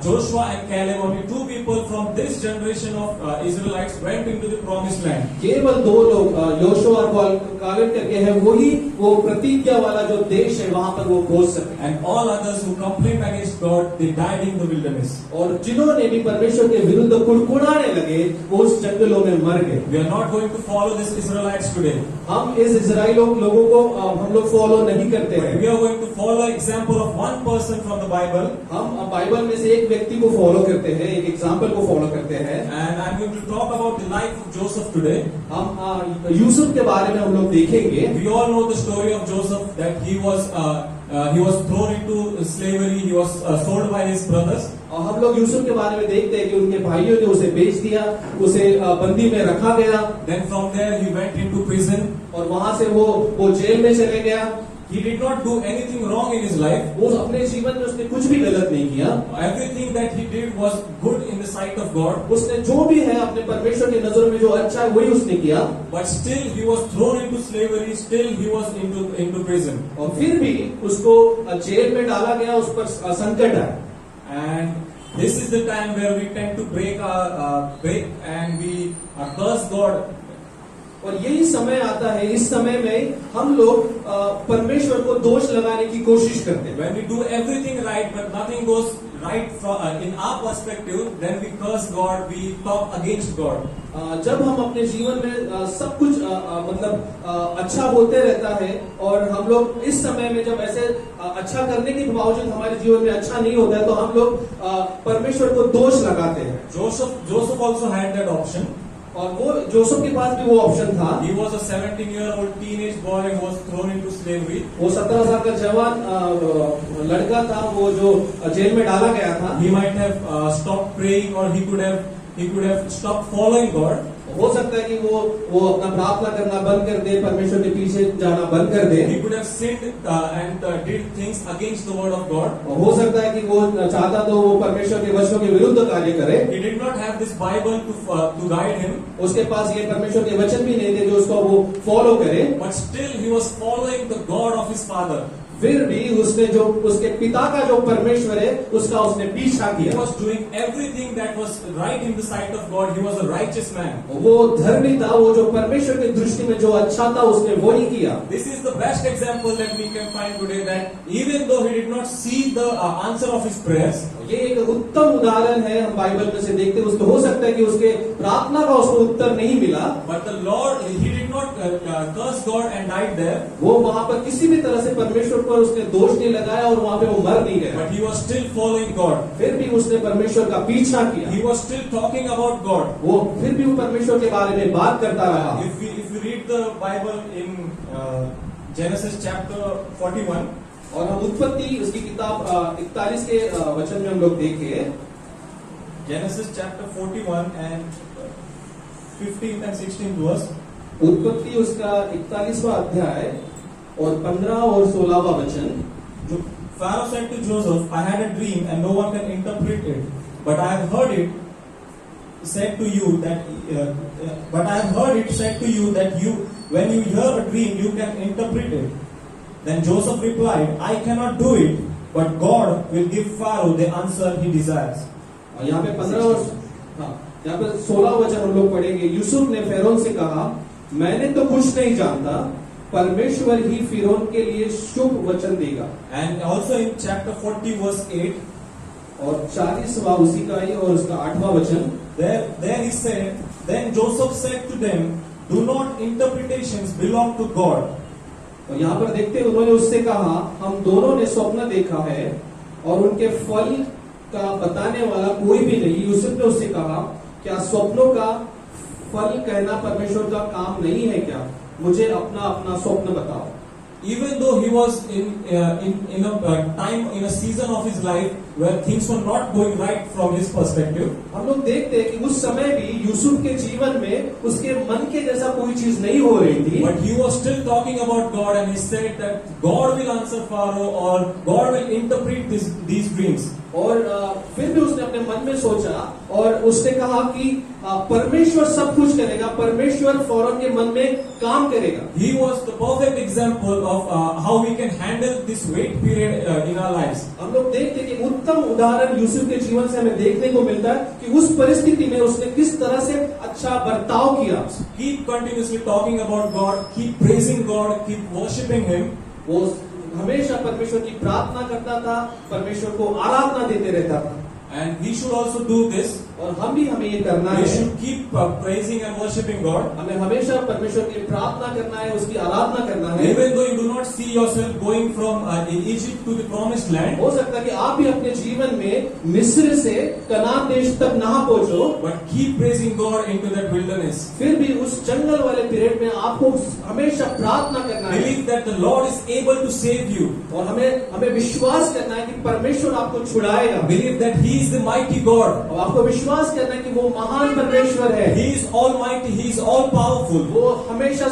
Joshua and Caleb, only two people from this generation of Israelites went into the promised land. केवल दो लोग योशुआ और कालेब करके हैं, वही वो प्रतिज्ञा वाला जो देश है वहां पर वो पहुंच सके। And all others who complained against God, they died in the wilderness. और जिन्होंने भी परमेश्वर के विरुद्ध कुड़कुड़ाने लगे वो उस जंगलों में मर गए। We are not going to follow these Israelites today. हम इस इजराइल लोगों को हम लोग फॉलो नहीं करते हैं। We are going to follow example of one person from the Bible. हम बाइबल में से एक व्यक्ति को फॉलो करते हैं, एक एग्जाम्पल को फॉलो करते हैं। And I'm going to talk about the life of Joseph today. हम यूसुफ के बारे में हम लोग देखेंगे। We all know the story of Joseph, that he was thrown into slavery. He was sold by his brothers. और हम लोग यूसुफ के बारे में देखते हैं कि उनके भाइयों ने उसे बेच दिया, उसे बंदी में रखा गया। Then from there he went into prison. और वहां से वो जेल में चले गया। He did not do anything wrong in his life. वो अपने जीवन में उसने कुछ भी गलत नहीं किया। Everything that he did was good in the sight of God. उसने जो भी है अपने परमेश्वर की नजरों में जो अच्छा है वही उसने किया। But still he was thrown into slavery. Still he was into prison. और फिर भी उसको जेल में डाला गया, उस पर संकट है। And this is the time where we tend to break and we curse God. और यही समय आता है, इस समय में हम लोग परमेश्वर को दोष लगाने की कोशिश करते हैं। When we do everything right, but nothing goes right in our perspective, then we curse God. We talk against God. जब हम अपने जीवन में सब कुछ मतलब अच्छा होते रहता है और हम लोग इस समय में जब ऐसे अच्छा करने के बावजूद हमारे जीवन में अच्छा नहीं होता है तो हम लोग परमेश्वर को दोष लगाते हैं। Joseph also had that option. और वो जोसेफ के पास भी वो ऑप्शन था। He was a 17-year-old teenage boy who was thrown into slavery. वो 17 साल का जवान लड़का था, वो जो जेल में डाला गया था। He might have stopped praying, or he could have stopped following God. हो सकता है कि वो अपना प्रार्थना करना बंद कर दे, परमेश्वर के पीछे जाना बंद कर दे। He could have sinned and did things against the word of God. हो सकता है कि वो चाहता तो वो परमेश्वर के वचनों के विरुद्ध कार्य करे। He did not have this Bible to guide him. उसके पास ये परमेश्वर के वचन भी नहीं थे जो उसको वो फॉलो करे। But still he was following the God of his father. फिर भी उसने जो उसके पिता का जो परमेश्वर है उसका उसने पीछा He किया। was doing everything that was right in the sight of God. He was a righteous man. वो धर्मी था, वो जो परमेश्वर की दृष्टि में जो अच्छा था उसने वो ही किया। This is the best example that we can find today, that even though he did not see the answer of his prayers, ये एक उत्तम उदाहरण है, हम बाइबल में से देखते हैं। उसको हो सकता है कि उसके प्रार्थना का उसको उत्तर नहीं मिला, but the Lord, he did not curse God and died there. वो वहां पर किसी भी तरह से परमेश्वर पर उसने दोष नहीं लगाया और वहां पे वो मर नहीं गया। But he was still following God. फिर भी उसने परमेश्वर का पीछा किया। He was still talking about God. वो फिर भी वो परमेश्वर के बारे में बात करता रहा। If we read the Bible in Genesis chapter 41, और हम उत्पत्ति उसकी किताब 41 के वचन में हम लोग देखें, Genesis chapter 41 and 15 and 16 verse. उत्पत्ति उसका 41वां अध्याय और 15 और 16वां वचन। Pharaoh said to Joseph, I had a dream and no one can interpret it, but I have heard it said to you that you, when you hear a dream, you can interpret it. Then Joseph replied, I cannot do it, but God will give Pharaoh the answer he desires. और यहाँ पे 15 और यहाँ पे 16 वचन हम लोग पढ़ेंगे। यूसुफ ने फेरोन से कहा, मैंने तो कुछ नहीं जानता, परमेश्वर ही फिरौन के लिए शुभ वचन देगा। And also in chapter 40 verse 8, और 40वां उसी का ही और उसका 8वां वचन, there he said, then Joseph said to them, do not interpretations belong to God. और यहाँ पर देखते हैं उन्होंने उससे कहा, हम दोनों ने स्वप्न देखा है और उनके फल का बताने वाला कोई भी नहीं। यूसुफ ने उससे कहा, क्या स्वप्नों का फल कहना परमेश्वर का काम नहीं है क्या? मुझे अपना अपना स्वप्न बताओ। Even though he was in a time, in a season of his life where things were not going right from his perspective, हम लोग देखते हैं कि उस समय भी यूसुफ के जीवन में उसके मन के जैसा कोई चीज नहीं हो रही थी, but he was still talking about God, and he said that God will answer Pharaoh, or God will interpret these dreams. और फिर भी उसने अपने मन में सोचा और उसने कहा कि परमेश्वर सब कुछ करेगा, परमेश्वर फौरन के मन में काम करेगा। He was the perfect example of how we can handle this wait period in our lives. हम लोग देखते हैं कि उत्तम उदाहरण यूसुफ के जीवन से हमें देखने को मिलता है कि उस परिस्थिति में उसने किस तरह से अच्छा बर्ताव किया। Keep continuously talking about God, keep praising God, keep worshiping Him. वो हमेशा परमेश्वर की प्रार्थना करता था, परमेश्वर को आराधना देते रहता था। And we should also do this. और हमें ये करना We है। should keep praising and worshiping God. हमें हमेशा परमेश्वर की प्रार्थना करना है, उसकी आराधना करना है। Even though you do not see yourself going from Egypt to the promised land, हो सकता है कि आप भी अपने जीवन में मिस्र से कनान देश तक ना पहुंचो, but keep praising God into that wilderness. फिर भी उस जंगल वाले पीरियड में आपको हमेशा प्रार्थना करना है। Believe that the Lord is able to save you. और हमें विश्वास करना है कि परमेश्वर आपको छुड़ाएगा। Believe that He is the mighty God. और आपको विश्वास करना है कि वो महान परमेश्वर है। He is almighty. He is all powerful. वो हमेशा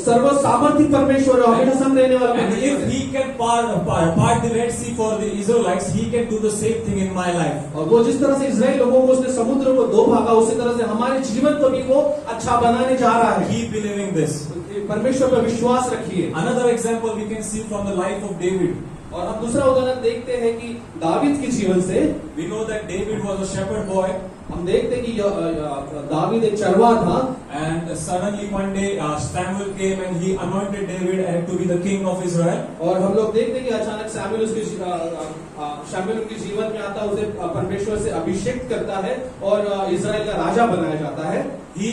सर्व सामर्थ्य परमेश्वर है, हमेशा संग रहने वाला And परमेश्वर if है। He can part the Red Sea for the Israelites, He can do the same thing in my life. और वो जिस तरह से इस्राएल लोगों को उसने समुद्र को दो भागा, उसी तरह से हमारे जीवन को भी वो अच्छा बनाने जा रहा है। Keep believing this. परमेश्वर पर विश्वास रखिए। Another example we can see from the life of David. और हम दूसरा उदाहरण देखते हैं कि दावीद के जीवन से। We know that David was a shepherd boy, हम देखते हैं कि दावीद एक चरवाहा था, and suddenly one day Samuel came and he anointed David to be the king of Israel. और हम लोग देखते हैं कि अचानक शमूएल उनके जीवन में आता है, उसे परमेश्वर से अभिषेक करता है और इजराइल का राजा बनाया जाता है। He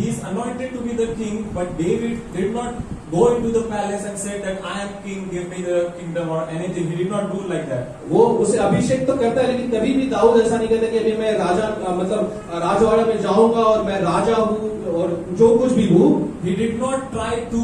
is anointed to be the king, but David did not go into the palace and said that I am king, give me the kingdom or anything. He did not do like that. वो उसे अभिषेक तो करता है, लेकिन कभी भी दाऊद ऐसा नहीं कहता कि अभी मैं राजा मतलब राजवाड़ा में जाऊंगा और मैं राजा हूँ और जो कुछ भी हूँ। He did not try to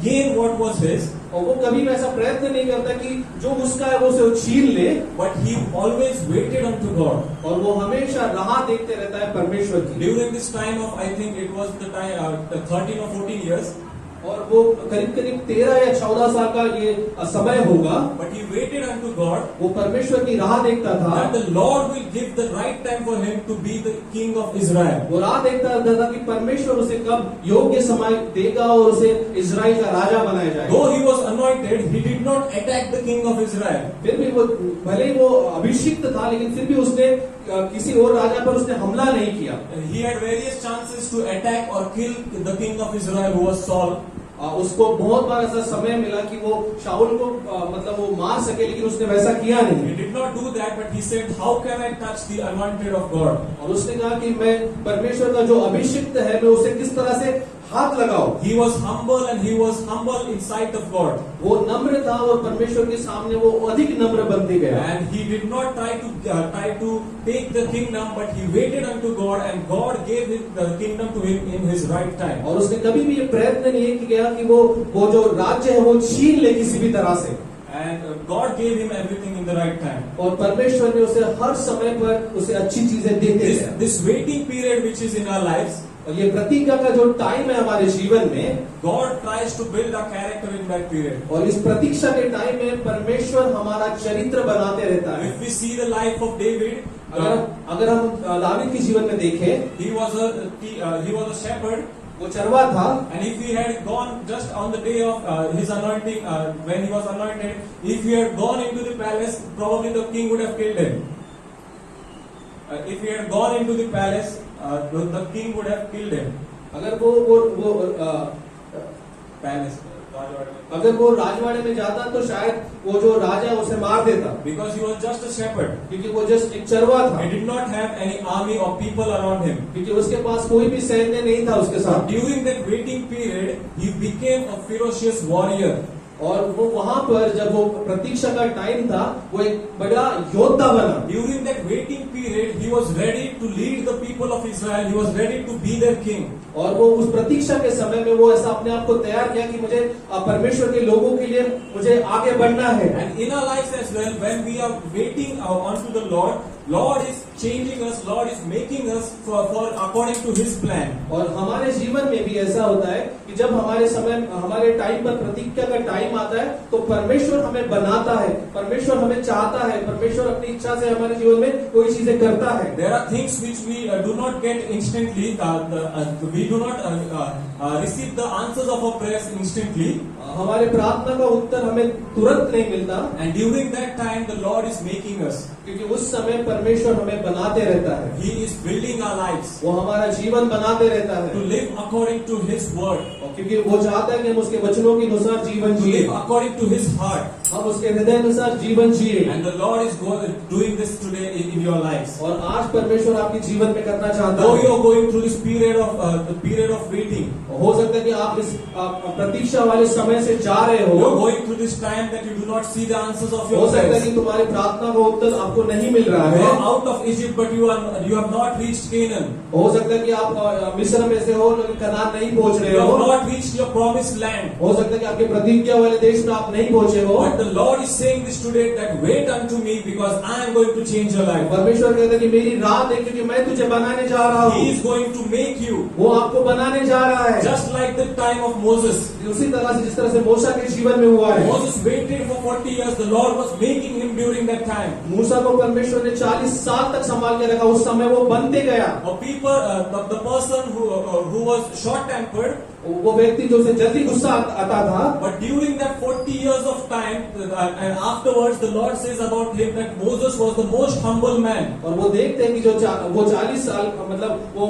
gain what was his, और वो कभी भी ऐसा प्रयत्न नहीं करता कि जो उसका है वो उसे छीन ले, but he always waited unto God. और वो हमेशा राह देखते रहता है परमेश्वर की। During this time of, I think it was the time 13 or 14 years, और वो करीब 13 या 14 साल का ये समय होगा। but he waited unto God वो परमेश्वर की राह देखता था, that the Lord will give the right time for him to be the king of Israel. वो राह देखता था कि परमेश्वर उसे कब योग्य समय देगा और उसे इजराइल का राजा बनाया जाएगा। Though he was anointed, he did not attack the king of Israel. फिर भी वो भले ही वो अभिषिक्त था, लेकिन फिर भी उसने किसी और राजा पर उसने हमला नहीं किया। He had various chances to attack or kill the king of Israel, who was Saul. उसको बहुत बार ऐसा समय मिला कि वो शाऊल को मतलब वो मार सके, लेकिन उसने वैसा किया नहीं। He did not do that, but he said, "How can I touch the anointed of God?" और उसने कहा कि मैं परमेश्वर का जो अभिषिक्त है, मैं उसे किस तरह से हाथ लगाओ। He was humble, and he was humble in sight of God. वो नम्र था और परमेश्वर के सामने वो अधिक नम्र बनते गया। And he did not try to take the kingdom, but he waited unto God, and God gave the kingdom to him in his right time. और उसने कभी भी ये प्रयत्न नहीं किया कि वो जो राज्य है वो छीन ले किसी भी तरह से। And God gave him everything in the right time. और परमेश्वर ने उसे हर समय पर उसे अच्छी चीजें देते हैं। This waiting period which is in our lives, और ये प्रतीक्षा का जो टाइम है हमारे जीवन में, God tries to build our character in that period. और इस प्रतीक्षा के टाइम में परमेश्वर हमारा चरित्र बनाते रहता है। If we see the life of David, अगर हम दावीद के जीवन में देखें, he was a shepherd. वो चरवा था, And if he had gone just on the day of his anointing, when he was anointed, if he had gone into the palace, probably the king would have killed him. If he had gone into the palace, the king would have killed him. अगर वो पैलेस राजवाड़े में, अगर वो राजवाड़े में जाता तो शायद वो जो राजा उसे मार देता, because he was just a shepherd. क्योंकि वो जस्ट एक चरवा था, He did not have any army or people around him. क्योंकि उसके पास कोई भी सैन्य नहीं था उसके साथ। During that waiting period, he became a ferocious warrior. और वो वहां पर जब वो प्रतीक्षा का टाइम था, वो एक बड़ा योद्धा बना। During that waiting period, he was ready to lead the people of Israel. He was ready to be their king. और वो उस प्रतीक्षा के समय में वो ऐसा अपने आप को तैयार किया कि मुझे परमेश्वर के लोगों के लिए मुझे आगे बढ़ना है। And in our lives as well, when we are waiting onto the Lord, Lord is changing us. Lord is making us for according to His plan. और हमारे जीवन में भी ऐसा होता है कि जब हमारे टाइम पर प्रतीक्षा का टाइम आता है, तो परमेश्वर हमें बनाता है, परमेश्वर हमें चाहता है, परमेश्वर अपनी इच्छा से हमारे जीवन में कोई चीजें करता है। There are things which we do not get instantly. We do not receive the answers of our prayers instantly. हमारे प्रार्थना का उत्तर हमें तुरंत नहीं मिलता, And during that time, the Lord is making us. क्योंकि उस समय परमेश्वर हमें बनाते रहता है, He is building our lives वो हमारा जीवन बनाते रहता to है, live according to His word, और क्योंकि वो चाहता है कि हम उसके वचनों के अनुसार जीवन to जिए, live according to His heart. हम उसके हृदय अनुसार जीवन जिए। And the Lord is doing this today in your lives. और आज परमेश्वर आपके जीवन में करना चाहता Though है। you are going through this period of waiting, हो सकता है कि आप इस प्रतीक्षा वाले समय से जा रहे you are हो, going through this time that you do not see the answers of हो your सकता है prayers. कि तुम्हारी प्रार्थना का उत्तर आपको नहीं मिल रहा You है, are out of Egypt, but you have not reached Canaan. हो सकता है कि आप मिस्र में से हो लेकिन कनान नहीं पहुंच रहे You have हो, not reached your promised land. हो सकता है कि आपके प्रतिज्ञा वाले देश में आप नहीं पहुंचे हो। But the Lord is saying this today that wait unto me because I am going to change your life. परमेश्वर कहता है कि मेरी राह देख, क्योंकि मैं तुझे बनाने जा रहा He हूँ, is going to make you वो आपको बनाने जा रहा है, just like the time of Moses. उसी तरह से जिस तरह से मूसा के जीवन में हुआ है। Moses waited for 40 years. The Lord was making him during that time. मूसा को परमेश्वर ने 40 साल तक संभाल के रखा, उस समय वो बनते गया। A people, the person who was short-tempered, वो व्यक्ति जो उसे जल्दी गुस्सा आता था, but during that 40 years of time, and afterwards, the Lord says about him that Moses was the most humble man. और वो देखते हैं कि वो 40 साल मतलब वो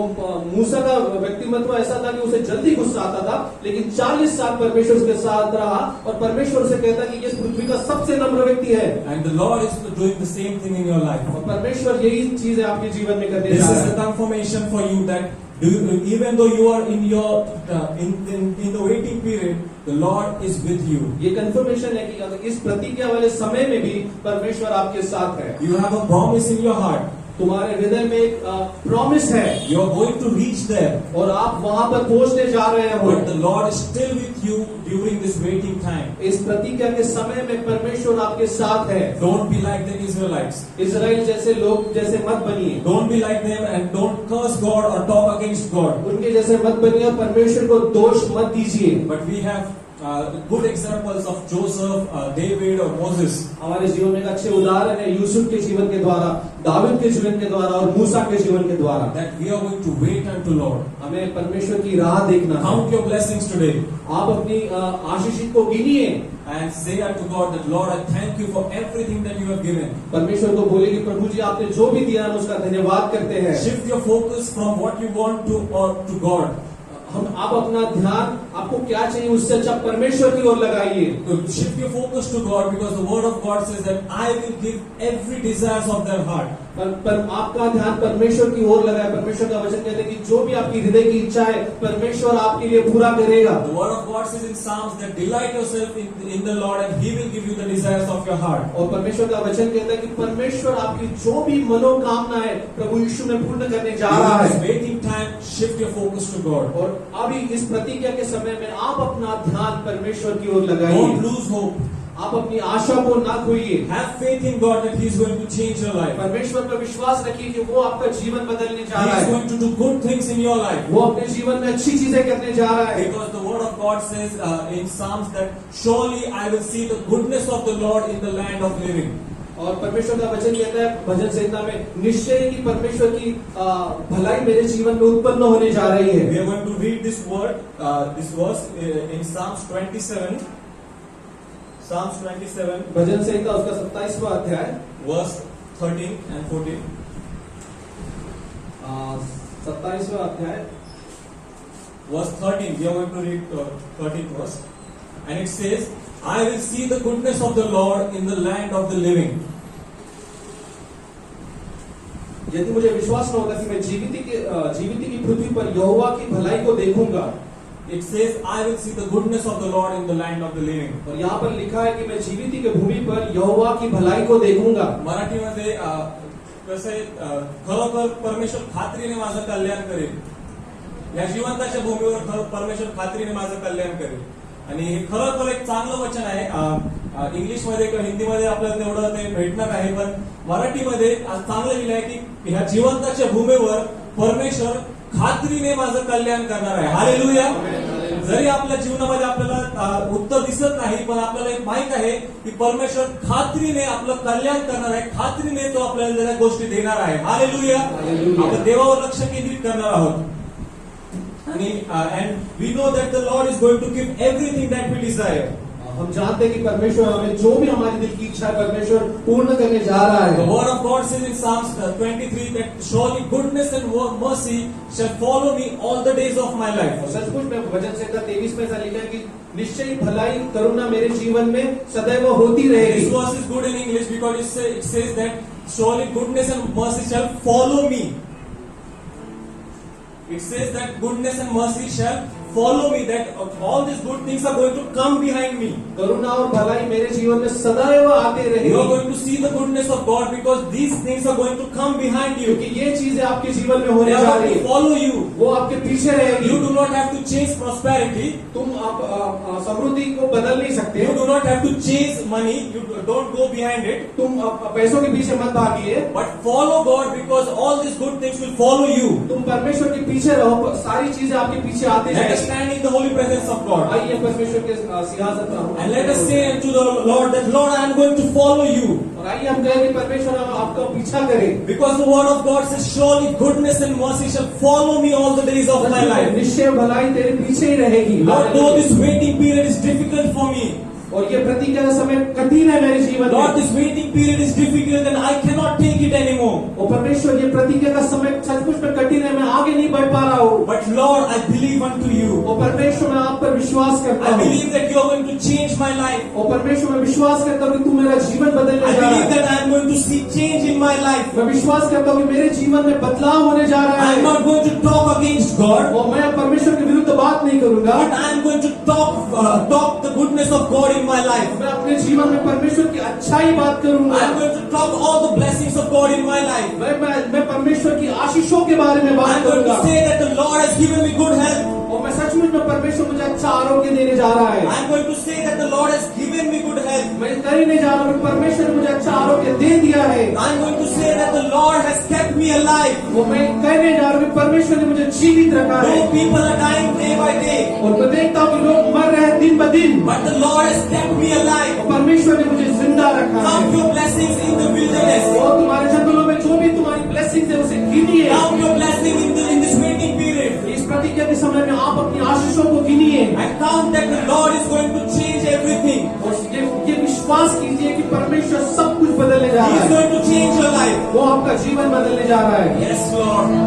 मूसा का व्यक्तिमत्व ऐसा था कि उसे जल्दी गुस्सा आता था, लेकिन 40 साल परमेश्वर उसके साथ रहा और परमेश्वर उसे कहता कि ये पृथ्वी का सबसे नम्र व्यक्ति है। And the Lord is doing the same thing in your life. और परमेश्वर यही चीज है आपके जीवन में करने This जा is रहा the है। confirmation for you that even though you are in the waiting period, the Lord is with you. ये कंफर्मेशन है कि अगर इस प्रतिज्ञा वाले समय में भी परमेश्वर आपके साथ है। You have a promise in your heart. तुम्हारे हृदय में एक प्रॉमिस है You are going to reach there. और आप वहां पर पहुंचने जा रहे हो। But the Lord is still with you during this waiting time. इस प्रतिज्ञा के समय में परमेश्वर आपके साथ है। Don't be like the Israelites. Israel जैसे लोग जैसे मत बनिए, Don't be like them and don't curse God or talk against God. उनके जैसे मत बनिए और परमेश्वर को दोष मत दीजिए। But we have good examples of Joseph, David or Moses. हमारे जीवन में एक अच्छे उदाहरण है यूसुफ के जीवन के द्वारा, दाऊद के जीवन के द्वारा और मूसा के जीवन के द्वारा। That we are going to wait unto Lord. हमें परमेश्वर की राह देखना है। Count your blessings today. आप अपनी आशीषित को गिनिए And say unto God that Lord, I thank you for everything that you have given. परमेश्वर को बोले कि प्रभु जी आपने जो भी दिया हम उसका धन्यवाद करते हैं। Shift your focus from what you want to God. आप अपना ध्यान आपको क्या चाहिए उससे अच्छा परमेश्वर की ओर लगाइए। Shift your focus to God because the word of God says that I will give every desires of their heart. पर आपका ध्यान परमेश्वर की ओर लगाए। परमेश्वर का वचन कहते हैं कि जो भी आपकी हृदय की इच्छा है परमेश्वर आपके लिए पूरा करेगा। The word of God says in Psalms that delight yourself in the Lord and He will give you the desires of your heart. और परमेश्वर का वचन कहता है कि परमेश्वर आपकी जो भी मनोकामना है प्रभु यीशु में पूर्ण करने जा रहा During this है। waiting time, shift your focus to God. और अभी इस प्रतिज्ञा के समय में आप अपना ध्यान परमेश्वर की ओर लगाइए। Don't lose hope. आप अपनी आशा को ना खोइए। Have faith in God that He is going to change your life. परमेश्वर पर विश्वास रखिए कि वो आपका जीवन बदलने जा He रहा is है। going to do good things in your life. वो अपने जीवन में अच्छी चीजें करने जा रहा है। Because the word of God says in Psalms that surely I will see the goodness of the Lord in the land of living. और परमेश्वर का वचन कहता है भजन संहिता में निश्चय की परमेश्वर की भलाई मेरे जीवन में उत्पन्न होने जा रही है। We are going to read this verse in Psalms 27. Psalms 27, भजन संहिता उसका 27वां अध्याय verse 13 and 14. 27वां अध्याय verse 13. We are going to read 13th verse. And it says, I will see the goodness of the Lord in the land of the living. यदि मुझे विश्वास न होता कि मैं जीवित की पृथ्वी पर यहोवा की भलाई को देखूंगा, It says, I will see the goodness of the Lord in the land of the living. और यहाँ पर लिखा है कि मैं जीवित की भूमि पर यहोवा की भलाई को देखूंगा. मराठीमध्ये कसं आहे, खरोखर परमेश्वर खात्रीने माझं कल्याण करेल. या जिवंताच्या भूमीवर परमेश्वर खात्रीने माझं कल्याण करेल. आणि हे खरोखर एक चांगलं वचन आहे. इंग्लिशमध्ये किंवा हिंदीमध्ये आपल्याला तेवढं ते भेटणार आहे, पण मराठीमध्ये चांगलं लिहिलं आहे की ह्या जिवंताच्या भूमीवर परमेश्वर खात्रीने माझं कल्याण करणार आहे. हालेलुया. जरी आपल्या जीवनामध्ये आपल्याला उत्तर दिसत नाही, पण आपल्याला एक माहित आहे की परमेश्वर खात्रीने आपलं कल्याण करणार आहे. खात्रीने तो आपल्याला त्या गोष्टी देणार आहे. हालेलुया. आपण देवावर लक्ष केंद्रित करणार आहोत. आणि and we know that the Lord is going to give everything that we desire. हम जानते हैं कि परमेश्वर हमें जो भी हमारे दिल की इच्छा है परमेश्वर पूर्ण करने जा रहा The है. word of God says in Psalms 23 that surely goodness and mercy shall follow me all the days of my life. और सचमुच में वचन संहिता 23 में ऐसा लिखा है कि निश्चय भलाई करुणा मेरे जीवन में सदैव होती This रहेगी. verse is good in English because it says that surely goodness and mercy shall follow me. It says that goodness and mercy shall follow me, that all these good things are going to come behind me. करुणा और भलाई मेरे जीवन में सदैव आते You are रहेगी. going to see the goodness of God because these things are going to come behind you. क्योंकि ये चीजें आपके जीवन में They होने are जा going रही to है. follow you. वो आपके पीछे रहेगी. You do not have to chase prosperity. तुम आप समृद्धि को बदल नहीं सकते. You do not have to chase money. You don't go behind it. तुम पैसों के पीछे मत भागिए. But follow God because all these good things will follow you. तुम परमेश्वर के पीछे रहो, सारी चीजें आपके पीछे आते Let us जाएंगी. stand in the holy presence of God. आइए परमेश्वर के सिंहासन पर हम And let us say unto the Lord that, Lord, I am going to follow you. और आइए हम कहें कि परमेश्वर हम आपका पीछा करें. Because the word of God says, surely goodness and mercy shall follow me all the days of my life. निश्चय भलाई तेरे पीछे ही रहेगी. Lord, though this waiting period is difficult for me, और ये प्रतीक्षा का समय कठिन है मेरे जीवन Lord, में. this waiting period is difficult and I cannot take it anymore. और परमेश्वर ये प्रतीक्षा का समय सचमुच में कठिन है, मैं आगे नहीं बढ़ पा रहा हूँ. But Lord, I believe unto you. और परमेश्वर मैं आप पर विश्वास करता I हूँ. believe that you are going to change my life. और परमेश्वर मैं विश्वास करता हूँ कि तू मेरा जीवन बदलने I जा रहा believe है. that I am going to see change in my life. मैं विश्वास करता हूँ कि मेरे जीवन में बदलाव होने जा रहा I am है. not going to talk against God, और मैं परमेश्वर के विरुद्ध बात नहीं करूंगा. but I am going to talk the goodness of God in my life. मैं अपने जीवन में परमेश्वर की अच्छाई बात करूंगा. I am going to talk all the blessings of God in my life. मैं परमेश्वर की आशीषों के बारे में I बात am going करूंगा. to say that the Lord has given me good health. और मैं सचमुच में परमेश्वर मुझे अच्छा आरोग्य देने जा रहा है. I am going to say that the Lord has given me good health. मैं कहने जा रहा हूँ कि परमेश्वर ने मुझे अच्छा आरोग्य दे दिया है. I am going to say that the Lord has kept me alive. वो मैं कहने जा रहा हूँ कि परमेश्वर ने मुझे जीवित रखा है. Though people are dying day by day, और मैं देखता हूँ कि लोग मर रहे हैं दिन ब दिन. but the Lord has kept me alive. और परमेश्वर ने मुझे जिंदा रखा है. Count your blessings in the wilderness. और तुम्हारे जंगलों में जो भी तुम्हारी ब्लेसिंग है उसे गिनिए. Count your blessing in this waiting period. इस प्रतिज्ञा के समय में आप अपनी आशीषों को गिनिए. And count that the Lord is going to change everything. और ये विश्वास कीजिए कि परमेश्वर सब कुछ बदलने जा He रहा is है. going to change your life. वो आपका जीवन बदलने जा रहा है. Yes, Lord.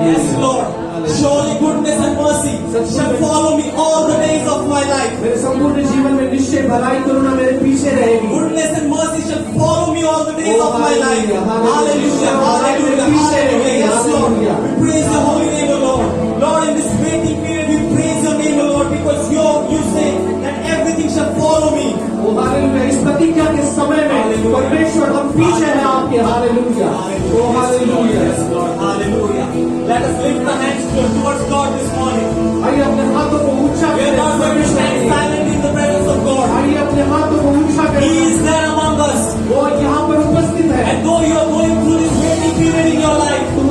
Yes, Lord. Surely goodness and mercy shall follow me all the days of my life. मेरे संपूर्ण जीवन में निश्चय भलाई करुणा मेरे पीछे रहेगी. Goodness and mercy shall follow me all the days Oh, of my life. hallelujah, Hallelujah. Hallelujah. Hallelujah. Yes, Lord. Hallelujah. We praise your holy name, O Lord. Lord, in this waiting period, we praise your name, O Lord, because you say that everything shall follow me. O hallelujah. इस प्रतिज्ञा के समय में Hallelujah. परमेश्वर हम पीछे हैं आपके. Hallelujah. O hallelujah. Yes, Lord. Hallelujah. Let us lift our hands towards God this morning. आइए अपने हाथों को ऊंचा We are करें. not going to stand silent in the presence of God. आइए अपने हाथों को ऊंचा He करें. is there among us. वो यहाँ पर उपस्थित है. And though you are going through this waiting period in your life, तुम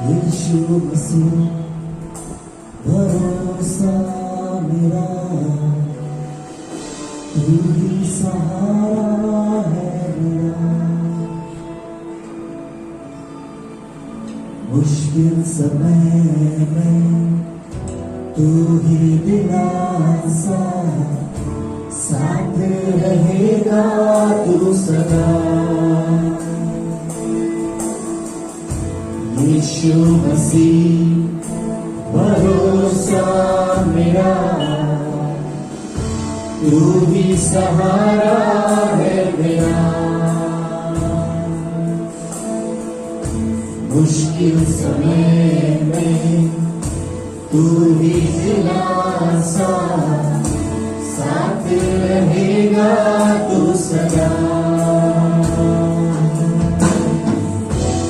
यीशु मसीह भरोसा मेरा, तू ही सहारा है मेरा। मुश्किल समय में तू ही दिलासा, साथ रहेगा तू सदा। यीशु मसीह भरोसा मेरा, तू ही सहारा है मेरा। मुश्किल समय में तू ही दिलासा, साथ रहेगा तू सदा।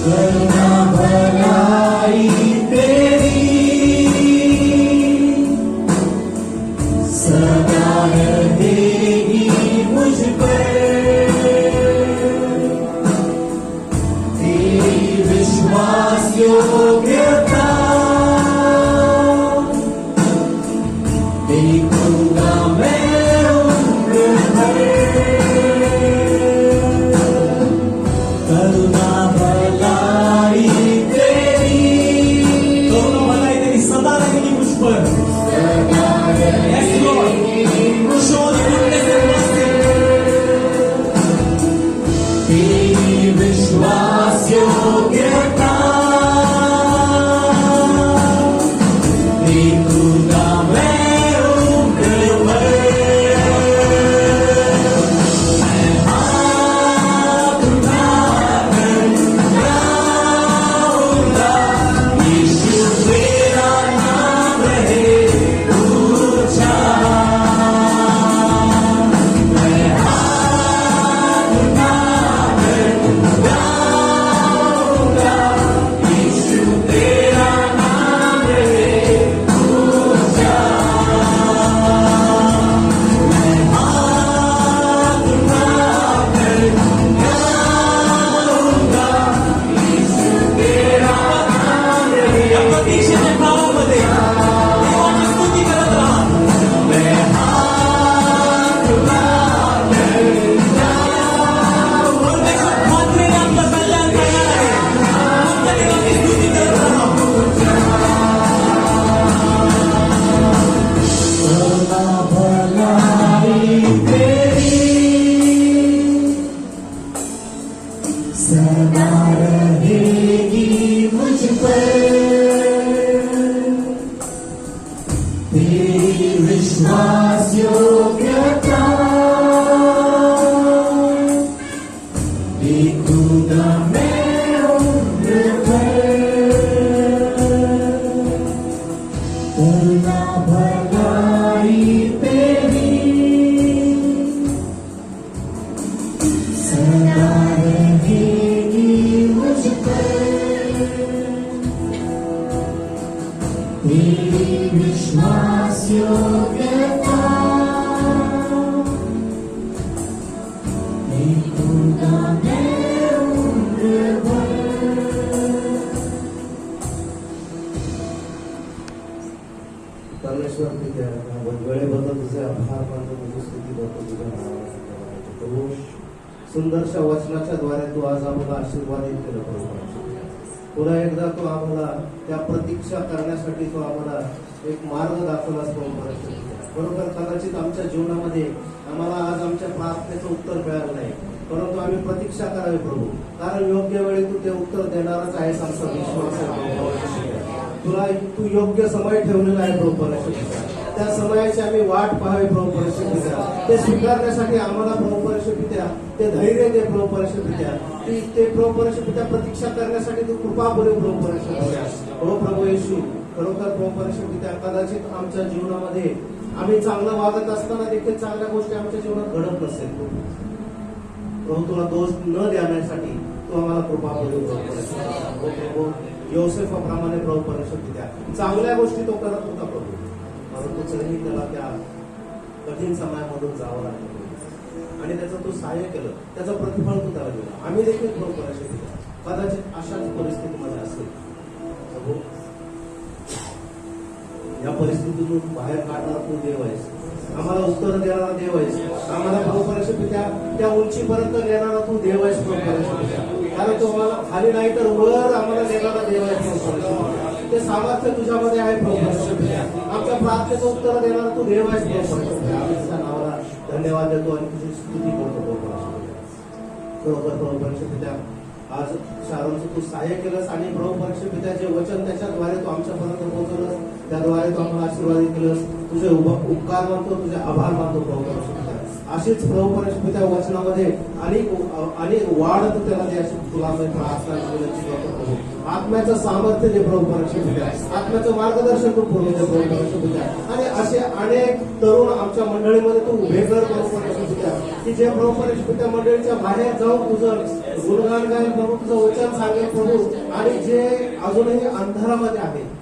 करुणा भलाई तेरी सदा रहेगी मुझ पर, तेरी विश्वास योग्यता देखूंगा मैं उम्र भर। करुणा भलाई तेरी, करुणा भलाई तेरी सदा रहेगी मुझ पर। Yes, Lord. Show the goodness and mercy. तेरी विश्वास योग्यता देखूंगा मैं उम्र भर। मैं हाथ उठाकर गाऊंगा, यीशु तेरा नाम रहे ऊंचा। मैं हाथ उठाकर गाऊंगा, यीशु तेरा नाम रहे ऊंचा। मैं हाथ उठाकर गाऊंगा, यीशु तेरा नाम रहे। या प्रतीक्षेच्या काळामध्ये देवाची स्तुती करत राहा. मैं हाथ उठाकर परमेश्वर खात्रीने आपलं कल्याण करणार आहे. फक्त देवाची स्तुती करत राहा. करुणा भलाई तेरी सदा रहेगी मुझ पर, तेरी विश्वास योग्यता देखूंगा मैं उम्र भर। करुणा भलाई तेरी सदा रहेगी मुझ पर, तेरी विश्वास योग्यता देखूंगा मैं उम्र भर। परमेश्वर तुझ्या वेळेबद्दल तुझे आभार मानतो, तुझी स्तुती करतो, तुझ्या नावाला प्रभू. सुंदरशा वचनाच्या द्वारे तू आज आम्हाला आशीर्वादित केलं प्रभू. पुन्हा एकदा तू आम्हाला त्या प्रतीक्षा करण्यासाठी तू आम्हाला एक मार्ग दाखवलास प्रभू. बरोबर कदाचित आमच्या जीवनामध्ये आम्हाला आज आमच्या प्रार्थनेचं उत्तर मिळालं नाही, परंतु आम्ही प्रतीक्षा करावी प्रभू, कारण योग्य वेळी तू ते उत्तर देणारच आहेस आमचा विश्वास आहे. तुला तू योग्य समय ठेवलेला आहे प्रभू परमेश्वर. त्या समयाची आम्ही वाट पाहावी प्रभू परमेश्वर. ते स्वीकारण्यासाठी आम्हाला प्रभू परमेश्वर ते धैर्य दे प्रभू परमेश्वर. ते प्रभू परमेश्वर प्रतीक्षा करण्यासाठी तू कृपा बोलू प्रभू परमेश्वर. हो प्रभू येशू, खरोखर प्रभू परमेश्वर कदाचित आमच्या जीवनामध्ये आम्ही चांगलं वागत असताना देखील चांगल्या गोष्टी आमच्या जीवनात घडत नसेल प्रभू. तुला दोष न देण्यासाठी तू आम्हाला कृपा बोलू प्रभू. योसेफाप्रमाणे प्रभू परमेश्वर चांगल्या गोष्टी तो करत होता प्रभू, परंतु तरीही त्याला त्या कठीण समयामधून जावं लागलं आणि त्याचं तू सहाय्य केलं, त्याचं प्रतिफळ तू त्याला दिलं. आम्ही देखील प्रभू परमेश्वर कदाचित अशाच परिस्थितीमध्ये असेल परिस्थितीतून बाहेर काढणारा तू देव आहेस. आम्हाला उत्तर देणारा देव आहेस. आम्हाला प्रभू परमेश्वर त्या उंचीपर्यंत नेणारा तू देव आहेस प्रभू परमेश्वर. कारण तो आम्हाला खाली नाही तर वर आम्हाला नेणारा देव आहे प्रभू परमेश्वर. ते सामर्थ्य तुझ्यामध्ये आहे प्रभू परमेश्वर. आमच्या प्रार्थनेचं उत्तर देणारा तू देव आहेस प्रभू परमेश्वर. आम्ही तुझ्या नावाला धन्यवाद देतो आणि तुझी स्तुती करतो प्रभू परमेश्वर. खरोखर प्रभू परमेश्वर पित्या, आज शारोनचं तू सहाय्य केलंस आणि प्रभू परमेश्वर पित्या जे वचन त्याच्याद्वारे तू आमच्यापर्यंत पोहोचवलंस, त्याद्वारे तू आम्हाला आशीर्वादित केलंस. तुझे उपकार मानतो, तुझे आभार मानतो प्रभू परमेश्वर पित्या. अशीच प्रभू परमेश्वर पित्या वचनामध्ये अनेक वाढ तू त्याला दे अशी तुला आम्ही प्रार्थना विनंती करतो प्रभू. आत्म्याचं सामर्थ्य दे प्रभू परमेश्वर पित्या. आत्म्याचं मार्गदर्शन तू पुरवून दे प्रभू परमेश्वर पित्या. आणि असे अनेक तरुण आमच्या मंडळीमध्ये तू उभे कर प्रभू परमेश्वर पित्या, की जे प्रभू परमेश्वर पित्या मंडळीच्या बाहेर जाऊन तुझं गुणगान गायन प्रभू, तुझं वचन सांगेल प्रभू. आणि जे अजूनही अंधारामध्ये आहेत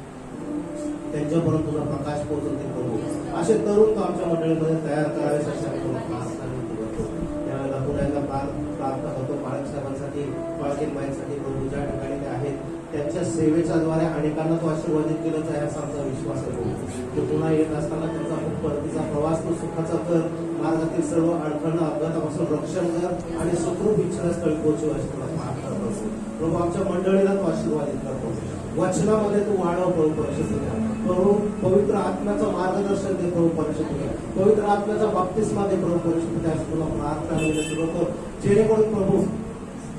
त्यांच्यापर्यंत तुझा प्रकाश पोहोचवते प्रभू. असे तरुण तू आमच्या मंडळीमध्ये तयार करावे अशी आम्ही प्रार्थना करतो. त्यावेळेला पुन्हा एकदा प्रार्थना करतो पाळक साहेबांसाठी, पाळकीनबाईंसाठी प्रभू, ज्या ठिकाणी ते आहेत त्यांच्या सेवेच्या द्वारे अनेकांना तो आशीर्वादित केलाच आहे असा आमचा विश्वास आहे प्रभू. तो पुन्हा येत असताना त्यांचा परतीचा प्रवास तो सुखाचा कर, मार्गातील सर्व अडथळा अपघातापासून रक्षण कर आणि सुखरूप इच्छास्थळी पोहोचू अशी तुला प्रार्थना करतो प्रभू. आमच्या मंडळीला तो आशीर्वादित करतो. वचनामध्ये तू वाढव प्रभू परमेश्वर. प्रभू पवित्र आत्म्याचं मार्गदर्शन दे प्रभू परमेश्वर. पवित्र आत्म्याचा बाप्तिस्मा दे प्रभू परमेश्वर. अशी तुला प्रार्थना विनंती करतो, जेणेकरून प्रभू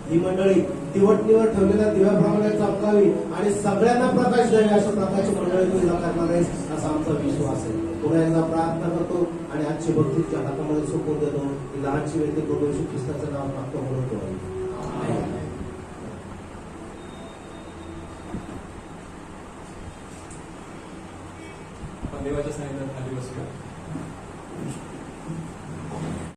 ही मंडळी दिवटणीवर ठेवलेल्या दिव्याप्रमाणे चमकावी आणि सगळ्यांना प्रकाश द्यावी अशा प्रकारची मंडळी तू हिला करणार आहेस असा आमचा विश्वास आहे. पुन्हा एकदा प्रार्थना करतो आणि आजची भक्ती तुझ्या हातामध्ये सोपवून देतो. ही लहानशी व्यक्ती प्रभू येशू ख्रिस्ताचं नाव मागतो म्हणतो. आपण देवाच्या सानिध्यात खाली बसूया.